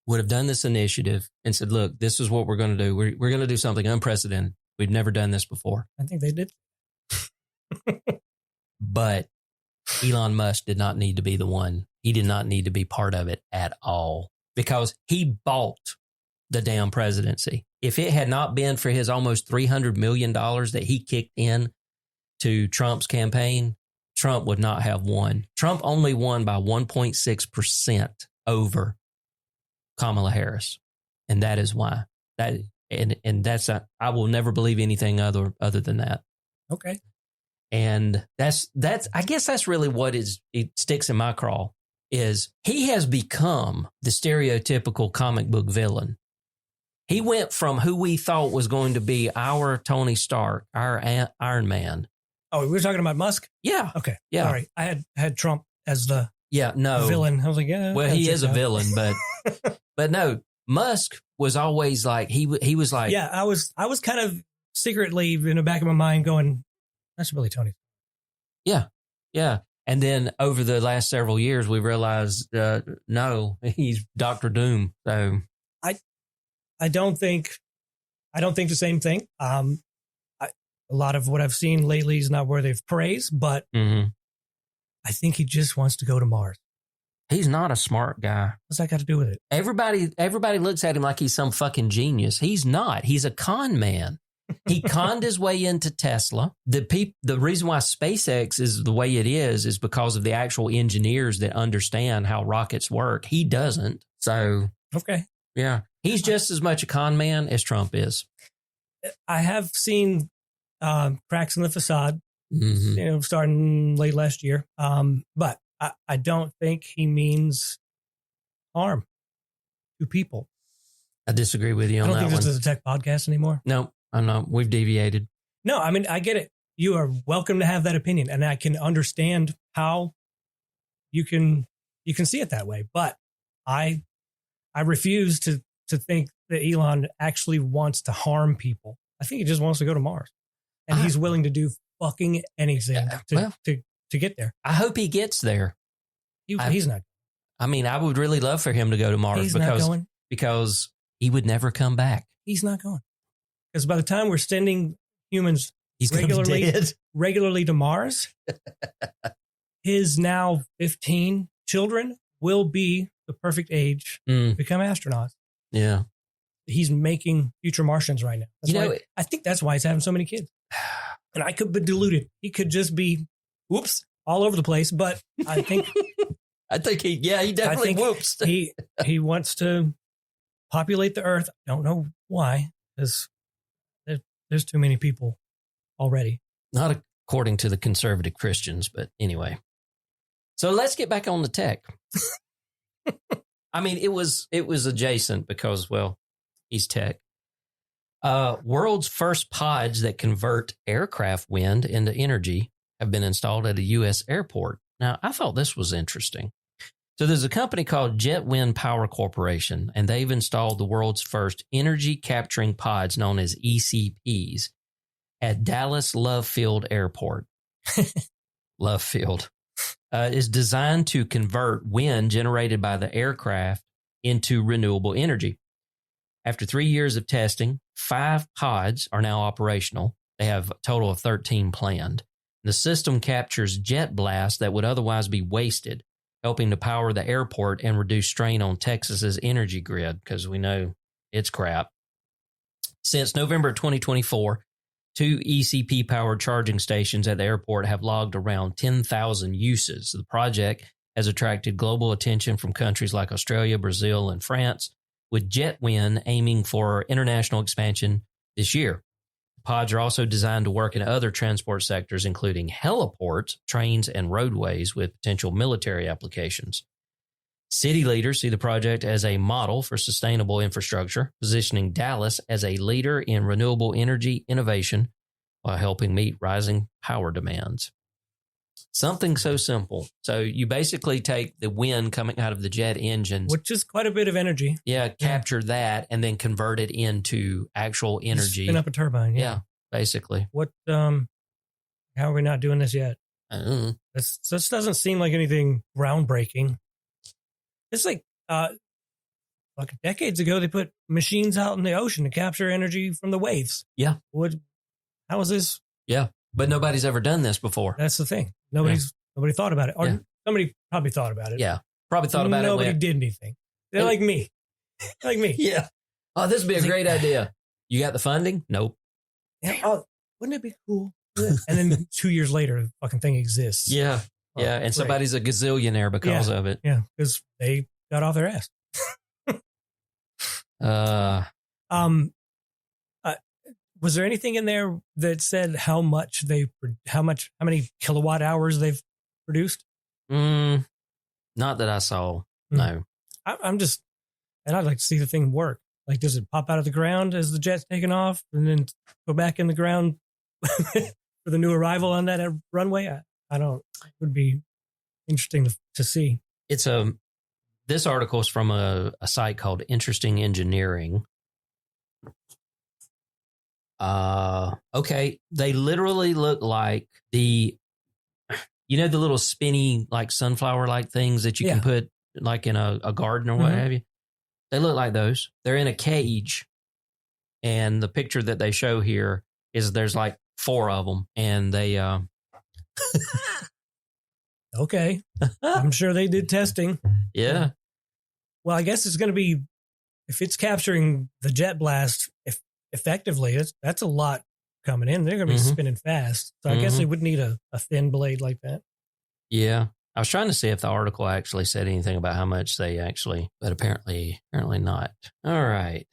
would have done this initiative and said, look, this is what we're going to do. We're going to do something unprecedented. We've never done this before. I think they did. But Elon Musk did not need to be the one. He did not need to be part of it at all because he bought the damn presidency. If it had not been for his almost $300 million that he kicked in to Trump's campaign, Trump would not have won. Trump only won by 1.6% over Kamala Harris. And that is why. That's I will never believe anything other than that. Okay. And that's I guess that's really what it sticks in my craw is he has become the stereotypical comic book villain. He went from who we thought was going to be our Tony Stark, our Iron Man. Oh, we were talking about Musk? Yeah. Okay. Yeah. Sorry. I had Trump as the no villain. I was like, yeah. Well, he is a villain, but no, Musk was always like, he was like. Yeah, I was kind of secretly in the back of my mind going, that's really Tony. Yeah. Yeah. And then over the last several years, we realized, no, he's Dr. Doom. So I don't think the same thing. A lot of what I've seen lately is not worthy of praise, but I think he just wants to go to Mars. He's not a smart guy. What's that got to do with it? Everybody looks at him like he's some fucking genius. He's not. He's a con man. He conned his way into Tesla. The reason why SpaceX is the way it is because of the actual engineers that understand how rockets work. He doesn't. So, okay. Yeah. He's just as much a con man as Trump is. I have seen cracks in the facade, starting late last year. But I don't think he means harm to people. I disagree with you on that one. I don't think this is a tech podcast anymore. No, I'm not. We've deviated. No, I mean, I get it. You are welcome to have that opinion, and I can understand how you can see it that way. But I refuse to think that Elon actually wants to harm people. I think he just wants to go to Mars, and he's willing to do fucking anything to get there. I hope he gets there. He's not. I mean, I would really love for him to go to Mars because he would never come back. He's not going. Because by the time we're sending humans he's regularly to Mars, his now 15 children will be the perfect age to become astronauts. Yeah. He's making future Martians right now. I think that's why he's having so many kids. And I could be deluded. He could just be, all over the place. But I think... he definitely whoops. He wants to populate the Earth. I don't know why, because there's too many people already. Not according to the conservative Christians, but anyway. So let's get back on the tech. I mean, it was adjacent because, well, he's tech. World's first pods that convert aircraft wind into energy have been installed at a U.S. airport. Now, I thought this was interesting. So there's a company called Jet Wind Power Corporation, and they've installed the world's first energy capturing pods known as ECPs at Dallas Love Field Airport. Love Field is designed to convert wind generated by the aircraft into renewable energy. After 3 years of testing, 5 pods are now operational. They have a total of 13 planned. The system captures jet blasts that would otherwise be wasted, helping to power the airport and reduce strain on Texas's energy grid, because we know it's crap. Since November 2024, 2 ECP-powered charging stations at the airport have logged around 10,000 uses. The project has attracted global attention from countries like Australia, Brazil, and France, with JetWind aiming for international expansion this year. Pods are also designed to work in other transport sectors, including heliports, trains, and roadways with potential military applications. City leaders see the project as a model for sustainable infrastructure, positioning Dallas as a leader in renewable energy innovation while helping meet rising power demands. Something so simple. So you basically take the wind coming out of the jet engines, which is quite a bit of energy. Yeah, capture that and then convert it into actual energy. Spin up a turbine. Yeah, basically. What? How are we not doing this yet? This doesn't seem like anything groundbreaking. It's like like decades ago, they put machines out in the ocean to capture energy from the waves. Yeah. How is this? Yeah. But nobody's ever done this before. That's the thing. Nobody thought about it. Or somebody probably thought about it. Yeah. Probably thought about it. Nobody did anything. They're like me. Like me. Yeah. Oh, this would be a great idea. You got the funding? Nope. Yeah. Oh, wouldn't it be cool? And then 2 years later, the fucking thing exists. Yeah. Oh, yeah. And great. somebody's a gazillionaire because of it. Yeah. Because they got off their ass. Was there anything in there that said how many kilowatt hours they've produced? Not that I saw. No. I'm just, and I'd like to see the thing work. Like, does it pop out of the ground as the jet's taking off and then go back in the ground for the new arrival on that runway? I don't, it would be interesting to see. It's this article is from a site called Interesting Engineering. Okay. They literally look like the little spinny, like sunflower like things that you can put like in a garden or what have you. They look like those. They're in a cage. And the picture that they show here is there's like 4 of them and they, okay. I'm sure they did testing. Yeah. Well, I guess it's going to be, if it's capturing the jet blast effectively, that's a lot coming in. They're going to be spinning fast. So I guess they would need a thin blade like that. Yeah. I was trying to see if the article actually said anything about how much they actually, but apparently not. All right.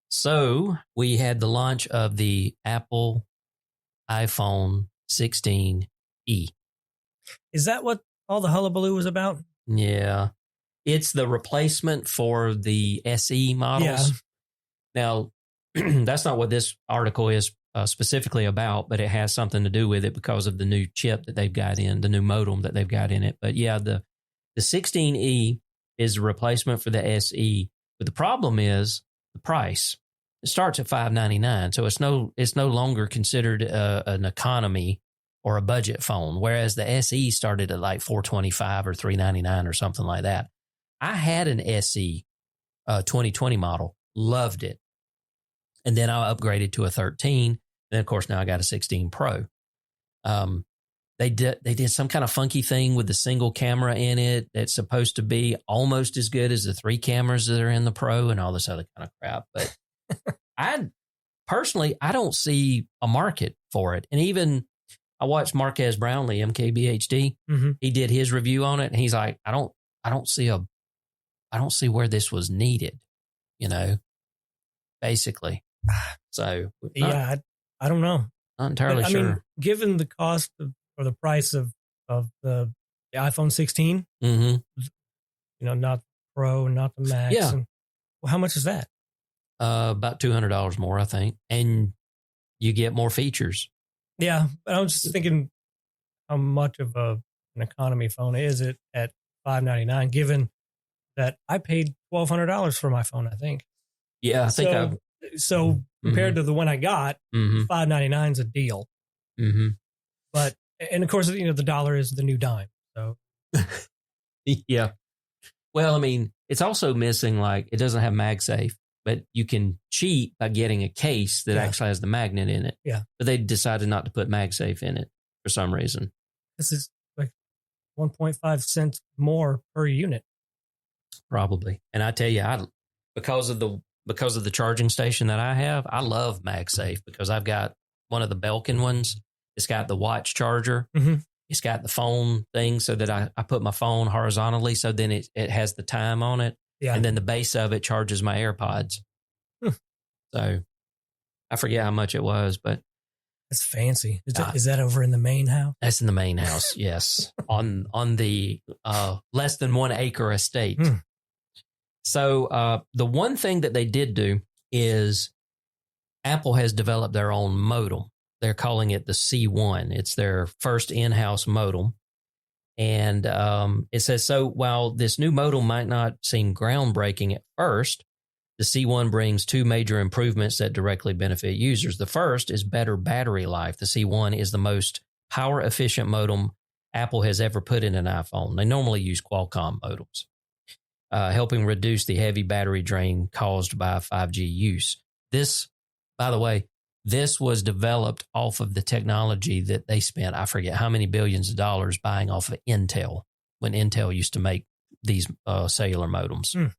So we had the launch of the Apple iPhone 16e. Is that what all the hullabaloo was about? Yeah. It's the replacement for the SE models. Yeah. Now, that's not what this article is specifically about, but it has something to do with it because of the new chip that they've got in, the new modem that they've got in it. But yeah, the 16E is a replacement for the SE. But the problem is the price. It starts at $599, so it's no longer considered an economy or a budget phone, whereas the SE started at like $425 or $399 or something like that. I had an SE 2020 model, loved it. And then I upgraded to a 13. Then, of course, now I got a 16 Pro. They did some kind of funky thing with the single camera in it that's supposed to be almost as good as the 3 cameras that are in the Pro and all this other kind of crap. But I don't see a market for it. And even I watched Marquez Brownlee, MKBHD. He did his review on it, and he's like, I don't see where this was needed, basically. So yeah, I don't know. Not entirely sure. I mean, given the cost or the price of the iPhone 16, not the Pro, not the Max. Yeah. How much is that? About $200 more, I think, and you get more features. Yeah, but I was just thinking, how much of an economy phone is it at $599? Given that I paid $1,200 for my phone, I think. Yeah, I think so compared to the one I got, $599 is a deal. But, and of course, the dollar is the new dime. So, yeah. Well, I mean, it's also missing, like, it doesn't have MagSafe, but you can cheat by getting a case that actually has the magnet in it. Yeah. But they decided not to put MagSafe in it for some reason. This is like 1.5 cents more per unit. Probably. And I tell you, because of the charging station that I have, I love MagSafe because I've got one of the Belkin ones. It's got the watch charger. It's got the phone thing so that I put my phone horizontally. So then it has the time on it. Yeah. And then the base of it charges my AirPods. So I forget how much it was, but. That's fancy. Is that over in the main house? That's in the main house. Yes. on the less than 1 acre estate. So the one thing that they did do is Apple has developed their own modem. They're calling it the C1. It's their first in-house modem. And it says, so while this new modem might not seem groundbreaking at first, the C1 brings 2 major improvements that directly benefit users. The first is better battery life. The C1 is the most power-efficient modem Apple has ever put in an iPhone. They normally use Qualcomm modems. helping reduce the heavy battery drain caused by 5G use. This, by the way, this was developed off of the technology that they spent, I forget how many billions of dollars buying off of Intel when Intel used to make these cellular modems.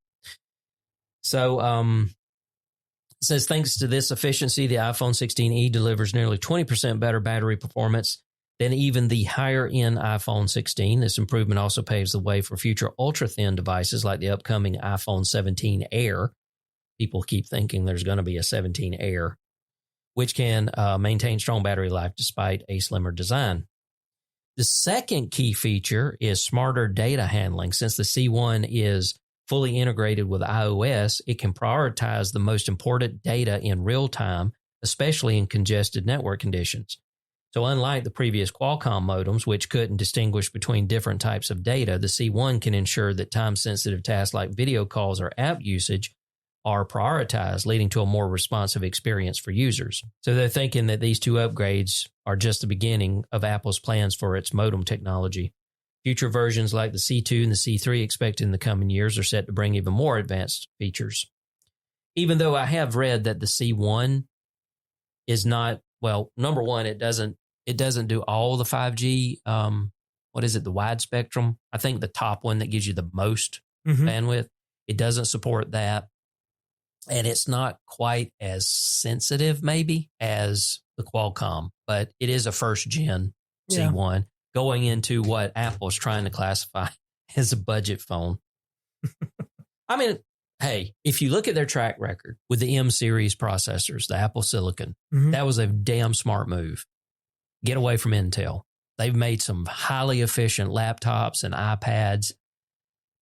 So it says, thanks to this efficiency, the iPhone 16e delivers nearly 20% better battery performance than even the higher-end iPhone 16. This improvement also paves the way for future ultra-thin devices like the upcoming iPhone 17 Air. People keep thinking there's going to be a 17 Air, which can maintain strong battery life despite a slimmer design. The second key feature is smarter data handling. Since the C1 is fully integrated with iOS, it can prioritize the most important data in real time, especially in congested network conditions. So unlike the previous Qualcomm modems, which couldn't distinguish between different types of data, the C1 can ensure that time-sensitive tasks like video calls or app usage are prioritized, leading to a more responsive experience for users. So they're thinking that these two upgrades are just the beginning of Apple's plans for its modem technology. Future versions like the C2 and the C3 expected in the coming years are set to bring even more advanced features. Even though I have read that the C1 is not, well, number one, it doesn't do all the 5G, the wide spectrum. I think the top one that gives you the most bandwidth, it doesn't support that. And it's not quite as sensitive, maybe, as the Qualcomm, but it is a first-gen C1 going into what Apple's trying to classify as a budget phone. I mean, hey, if you look at their track record with the M series processors, the Apple Silicon, that was a damn smart move. Get away from Intel. They've made some highly efficient laptops and iPads.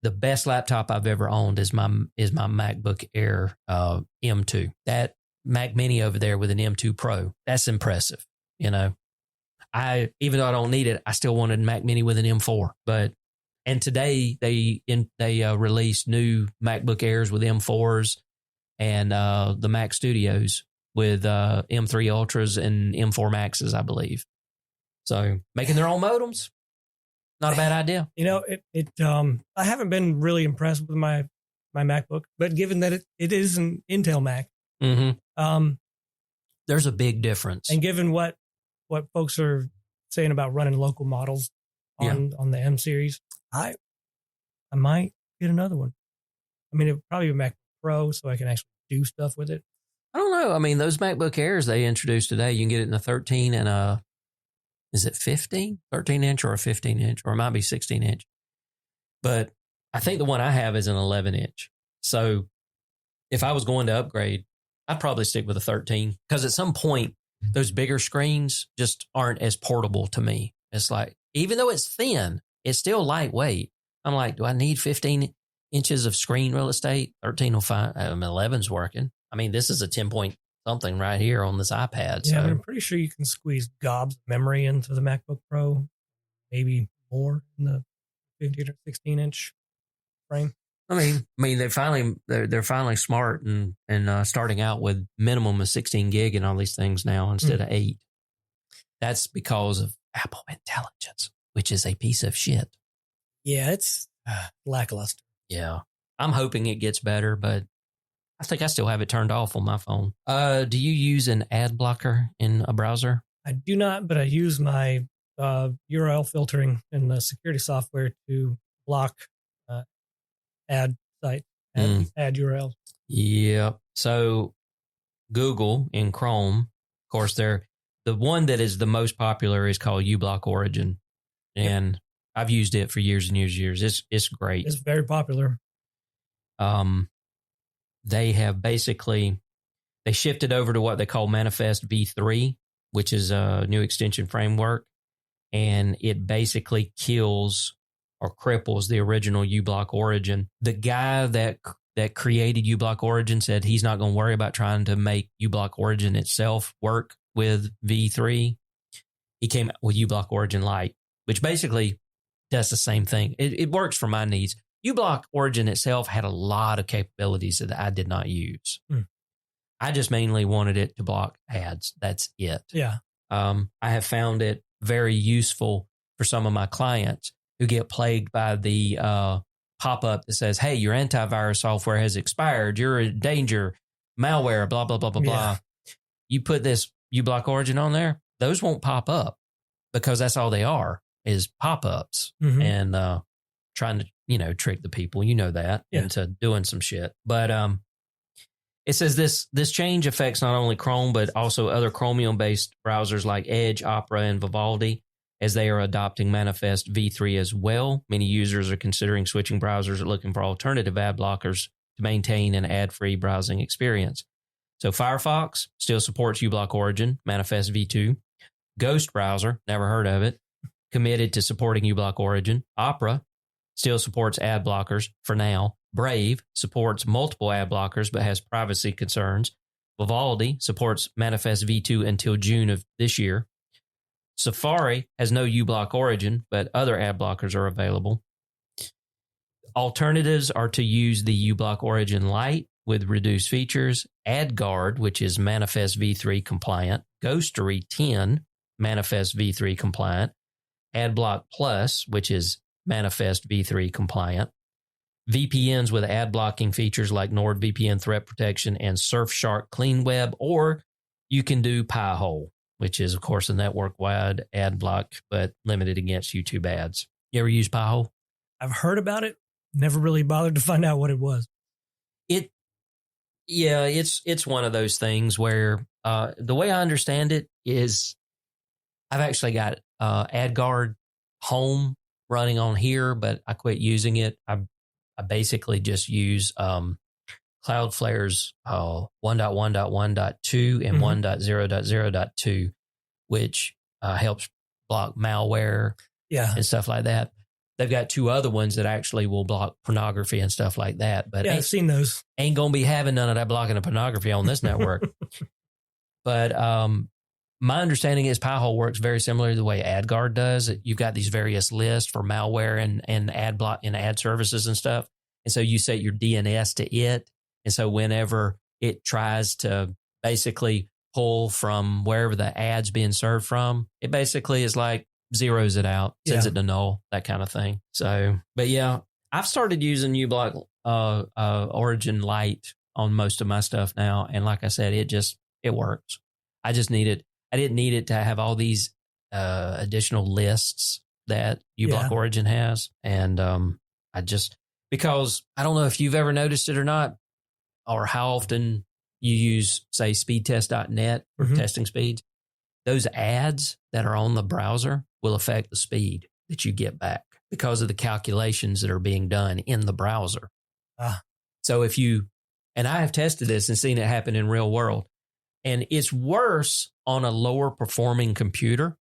The best laptop I've ever owned is my MacBook Air M2. That Mac Mini over there with an M2 Pro, that's impressive. You know, even though I don't need it, I still wanted a Mac Mini with an M4. And today they released new MacBook Airs with M4s and the Mac Studios with M3 Ultras and M4 Maxes, I believe. So making their own modems. Not a bad idea. You know, I haven't been really impressed with my MacBook, but given that it is an Intel Mac, there's a big difference. And given what folks are saying about running local models on the M series, I might get another one. I mean, it would probably be a Mac Pro, so I can actually do stuff with it. I don't know. I mean, those MacBook Airs they introduced today, you can get it in a 13 and a, is it 15? 13 inch or a 15 inch, or it might be 16 inch. But I think the one I have is an 11 inch. So if I was going to upgrade, I'd probably stick with a 13 because at some point, those bigger screens just aren't as portable to me. It's like, even though it's thin, it's still lightweight. I'm like, do I need 15 inches of screen real estate? 13 will fine. 11's working. I mean, this is a 10 point something right here on this iPad. Yeah, so. I'm pretty sure you can squeeze gobs of memory into the MacBook Pro, maybe more in the 15 or 16 inch frame. I mean, they're finally smart and starting out with minimum of 16 gig and all these things now instead of 8. That's because of Apple Intelligence, which is a piece of shit. Yeah, it's lackluster. Yeah, I'm hoping it gets better, but I think I still have it turned off on my phone. Do you use an ad blocker in a browser? I do not, but I use my URL filtering and the security software to block ad site, ad URLs. Yep. So Google in Chrome, of course, the one that is the most popular is called uBlock Origin. And I've used it for years and years and years. It's great. It's very popular. They have they shifted over to what they call Manifest V3, which is a new extension framework. And it basically kills or cripples the original uBlock Origin. The guy that created uBlock Origin said he's not going to worry about trying to make uBlock Origin itself work with V3. He came out with uBlock Origin Lite, which basically does the same thing. It works for my needs. uBlock Origin itself had a lot of capabilities that I did not use. I just mainly wanted it to block ads. That's it. Yeah. I have found it very useful for some of my clients who get plagued by the pop up that says, hey, your antivirus software has expired. You're in danger. Malware, blah, blah, blah, blah, blah. You put this uBlock Origin on there, those won't pop up because that's all they are is pop-ups and trying to, trick the people. You know that into doing some shit. But it says this change affects not only Chrome, but also other Chromium-based browsers like Edge, Opera, and Vivaldi, as they are adopting Manifest v3 as well. Many users are considering switching browsers or looking for alternative ad blockers to maintain an ad-free browsing experience. So Firefox still supports uBlock Origin, Manifest v2. Ghost Browser, never heard of it, committed to supporting uBlock Origin. Opera still supports ad blockers for now. Brave supports multiple ad blockers but has privacy concerns. Vivaldi supports Manifest v2 until June of this year. Safari has no uBlock Origin, but other ad blockers are available. Alternatives are to use the uBlock Origin Lite with reduced features, AdGuard, which is Manifest v3 compliant, Ghostery 10, Manifest v3 compliant, AdBlock Plus, which is Manifest v3 compliant, VPNs with ad blocking features like NordVPN threat protection and Surfshark Clean Web, or you can do Pi-hole, which is, of course, a network-wide ad block, but limited against YouTube ads. You ever use Pi-hole? I've heard about it. Never really bothered to find out what it was. It's one of those things where the way I understand it is I've actually got AdGuard Home running on here, but I quit using it. I basically just use Cloudflare's 1.1.1.2 and 1.0.0.2, which helps block malware and stuff like that. They've got two other ones that actually will block pornography and stuff like that. But I've seen those. Ain't going to be having none of that blocking of pornography on this network. But my understanding is Pi-hole works very similar to the way AdGuard does. You've got these various lists for malware and ad block and ad services and stuff. And so you set your DNS to it. And so whenever it tries to basically pull from wherever the ad's being served from, it basically is like zeroes it out, sends it to null, that kind of thing. So, but yeah, I've started using uBlock Origin Lite on most of my stuff now. And like I said, it works. I just need it. I didn't need it to have all these additional lists that uBlock Origin has. And because I don't know if you've ever noticed it or not, or how often you use, say, speedtest.net for testing speeds. Those ads that are on the browser will affect the speed that you get back because of the calculations that are being done in the browser. So and I have tested this and seen it happen in real world, and it's worse on a lower performing computer.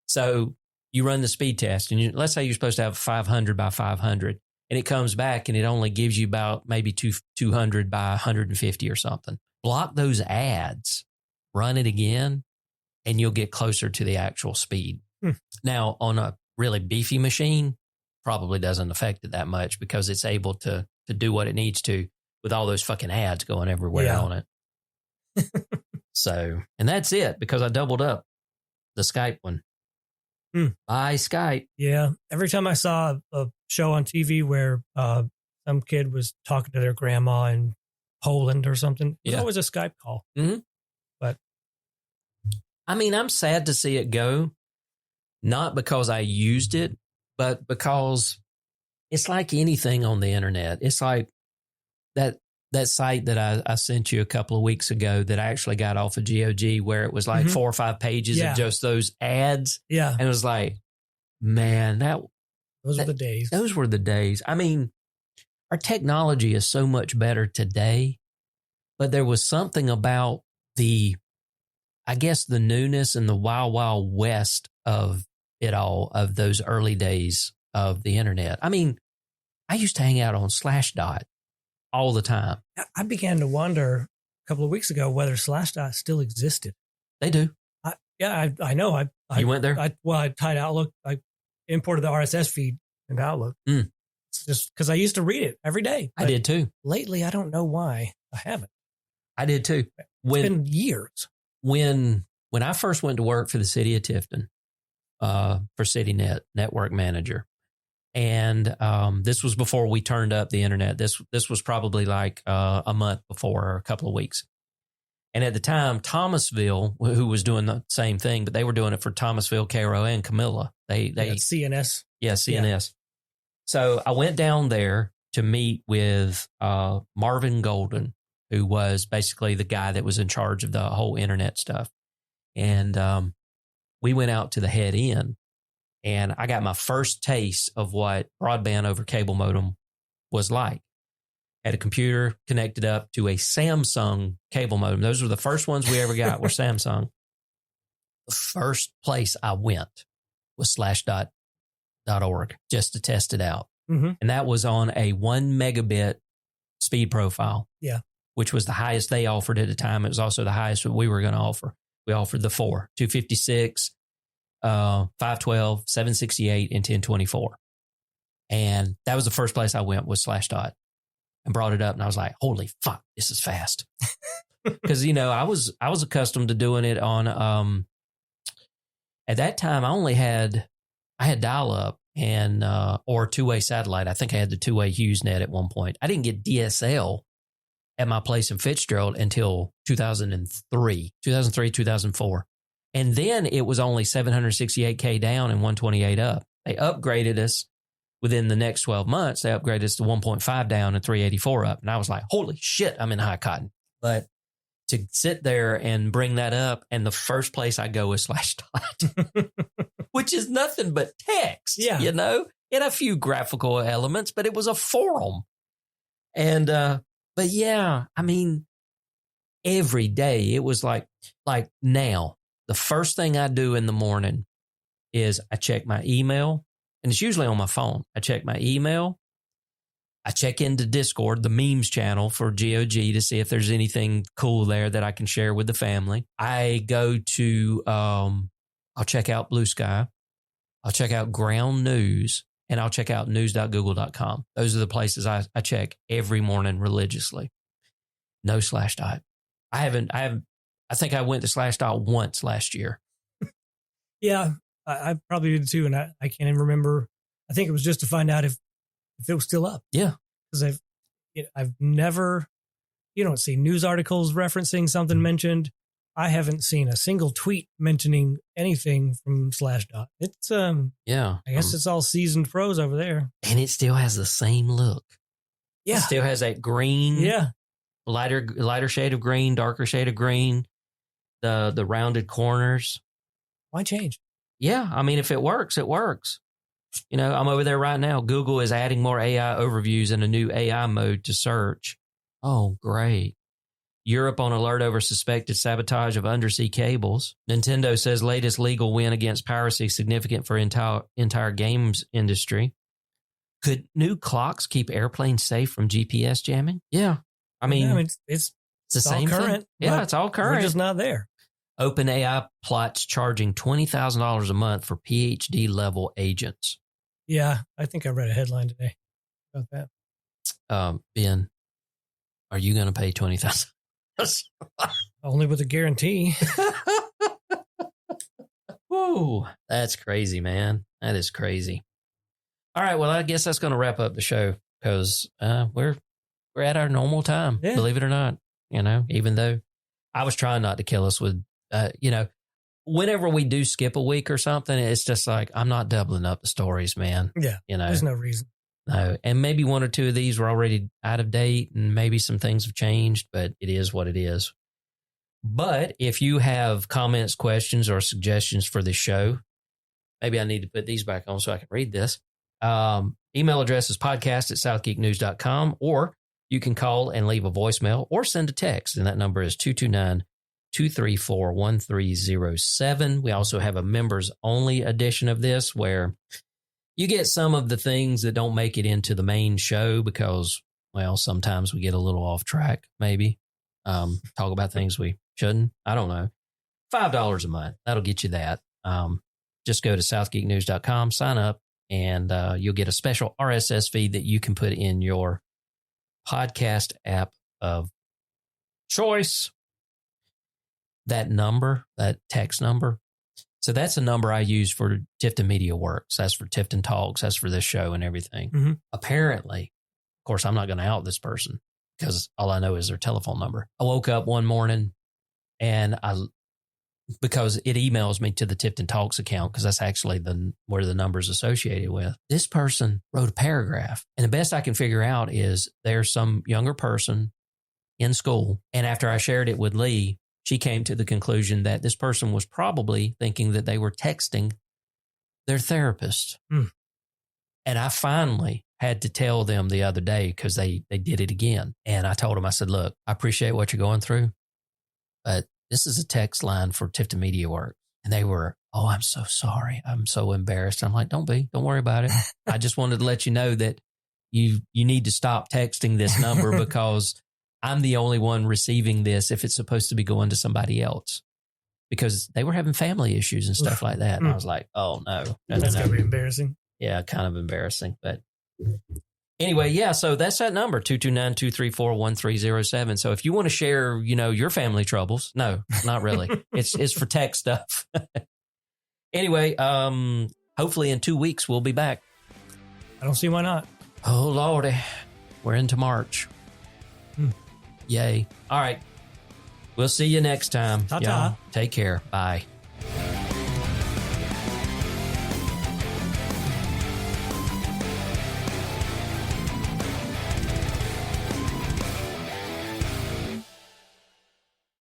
So you run the speed test, and let's say you're supposed to have 500 by 500, and it comes back and it only gives you about maybe 200 by 150 or something. Block those ads, run it again, and you'll get closer to the actual speed. Now, on a really beefy machine, probably doesn't affect it that much because it's able to do what it needs to with all those fucking ads going everywhere on it. So, and that's it because I doubled up the Skype one. Bye, Skype. Yeah. Every time I saw a show on TV where some kid was talking to their grandma in Poland or something, it was always a Skype call. But I mean, I'm sad to see it go, not because I used it, but because it's like anything on the internet. It's like that site that I sent you a couple of weeks ago that I actually got off of GOG, where it was like 4 or 5 pages of just those ads. Yeah. And it was like, man, those were the days. Those were the days. I mean, our technology is so much better today, but there was something about the newness and the wild, wild west of it all, of those early days of the internet. I mean, I used to hang out on Slashdot all the time. I began to wonder a couple of weeks ago whether Slashdot still existed. They do. I know. You went there? I tied Outlook. I imported the RSS feed into Outlook. It's just because I used to read it every day. I did too. Lately, I don't know why I haven't. I did too. It's been years. When I first went to work for the city of Tifton, for CityNet, network manager, And this was before we turned up the internet. This was probably like a month before, or a couple of weeks. And at the time, Thomasville, who was doing the same thing, but they were doing it for Thomasville, Cairo, and Camilla. They CNS. Yeah, CNS. Yeah. So I went down there to meet with Marvin Golden, who was basically the guy that was in charge of the whole internet stuff. And we went out to the head end, and I got my first taste of what broadband over cable modem was like. Had a computer connected up to a Samsung cable modem. Those were the first ones we ever got were Samsung. The first place I went was Slashdot.org just to test it out. Mm-hmm. And that was on a 1 megabit speed profile. Yeah. Which was the highest they offered at the time. It was also the highest that we were going to offer. We offered the 256, 512, 768, and 1024. And that was the first place I went was Slashdot. And brought it up, and I was like, holy fuck, this is fast. Because, I was accustomed to doing it on, at that time, I had dial-up and, or two-way satellite. I think I had the two-way HughesNet at one point. I didn't get DSL at my place in Fitzgerald until 2003, 2004. And then it was only 768K down and 128 up. They upgraded us. Within the next 12 months, they upgraded us to 1.5 down and 384 up. And I was like, holy shit, I'm in high cotton. But to sit there and bring that up, and the first place I go is Slashdot, which is nothing but text, and a few graphical elements, but it was a forum. And, but yeah, I mean, every day it was like now, the first thing I do in the morning is I check my email. And it's usually on my phone. I check my email. I check into Discord, the memes channel for GOG, to see if there's anything cool there that I can share with the family. I go to, I'll check out Blue Sky. I'll check out Ground News, and I'll check out news.google.com. Those are the places I check every morning religiously. No Slashdot. I think I went to Slashdot once last year. Yeah. I probably did too, and I can't even remember. I think it was just to find out if it was still up. Yeah, because I've never, you don't see news articles referencing something mentioned. I haven't seen a single tweet mentioning anything from Slashdot. It's I guess it's all seasoned pros over there, and it still has the same look. Yeah, it still has that green. Lighter shade of green, darker shade of green. The rounded corners. Why change? Yeah, I mean, if it works, it works. I'm over there right now. Google is adding more AI overviews and a new AI mode to search. Oh, great. Europe on alert over suspected sabotage of undersea cables. Nintendo says latest legal win against piracy significant for entire games industry. Could new clocks keep airplanes safe from GPS jamming? Yeah. I mean, it's the same current. Thing. Yeah, it's all current. We're just not there. OpenAI plots charging $20,000 a month for PhD level agents. Yeah, I think I read a headline today about that. Ben, are you going to pay $20,000? Only with a guarantee. Whoa, that's crazy, man. That is crazy. All right, well, I guess that's going to wrap up the show because we're at our normal time, believe it or not. Even though I was trying not to kill us with. Whenever we do skip a week or something, it's just like, I'm not doubling up the stories, man. Yeah. There's no reason. No. And maybe one or two of these were already out of date and maybe some things have changed, but it is what it is. But if you have comments, questions, or suggestions for this show, maybe I need to put these back on so I can read this. Email address is podcast@southgeeknews.com, or you can call and leave a voicemail or send a text. And that number is 229-234-1307. We also have a members only edition of this where you get some of the things that don't make it into the main show because, well, sometimes we get a little off track, maybe. Talk about things we shouldn't. I don't know. $5 a month. That'll get you that. Just go to southgeeknews.com, sign up, and you'll get a special RSS feed that you can put in your podcast app of choice. That number, that text number, So that's a number I use for Tifton Media Works. That's for Tifton Talks. That's for this show and everything. Mm-hmm. Apparently, of course, I'm not going to out this person because all I know is their telephone number. I woke up one morning and because it emails me to the Tifton Talks account, because that's actually where the number's associated with. This person wrote a paragraph. And the best I can figure out is there's some younger person in school. And after I shared it with Lee, she came to the conclusion that this person was probably thinking that they were texting their therapist. Mm. And I finally had to tell them the other day because they did it again. And I told them, I said, look, I appreciate what you're going through, but this is a text line for Tifton Media Works. And they were, oh, I'm so sorry. I'm so embarrassed. I'm like, don't worry about it. I just wanted to let you know that you need to stop texting this number because I'm the only one receiving this if it's supposed to be going to somebody else. Because they were having family issues and stuff like that. And I was like, oh, no. That's going to be embarrassing. Yeah, kind of embarrassing. But anyway, yeah, so that's that number, 229-234-1307. So if you want to share, your family troubles, no, not really. It's for tech stuff. Anyway, hopefully in 2 weeks we'll be back. I don't see why not. Oh, Lordy. We're into March. Yay. All right. We'll see you next time. Ta-ta. Y'all, take care. Bye.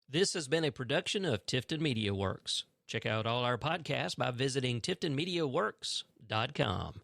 This has been a production of Tifton Media Works. Check out all our podcasts by visiting TiftonMediaWorks.com.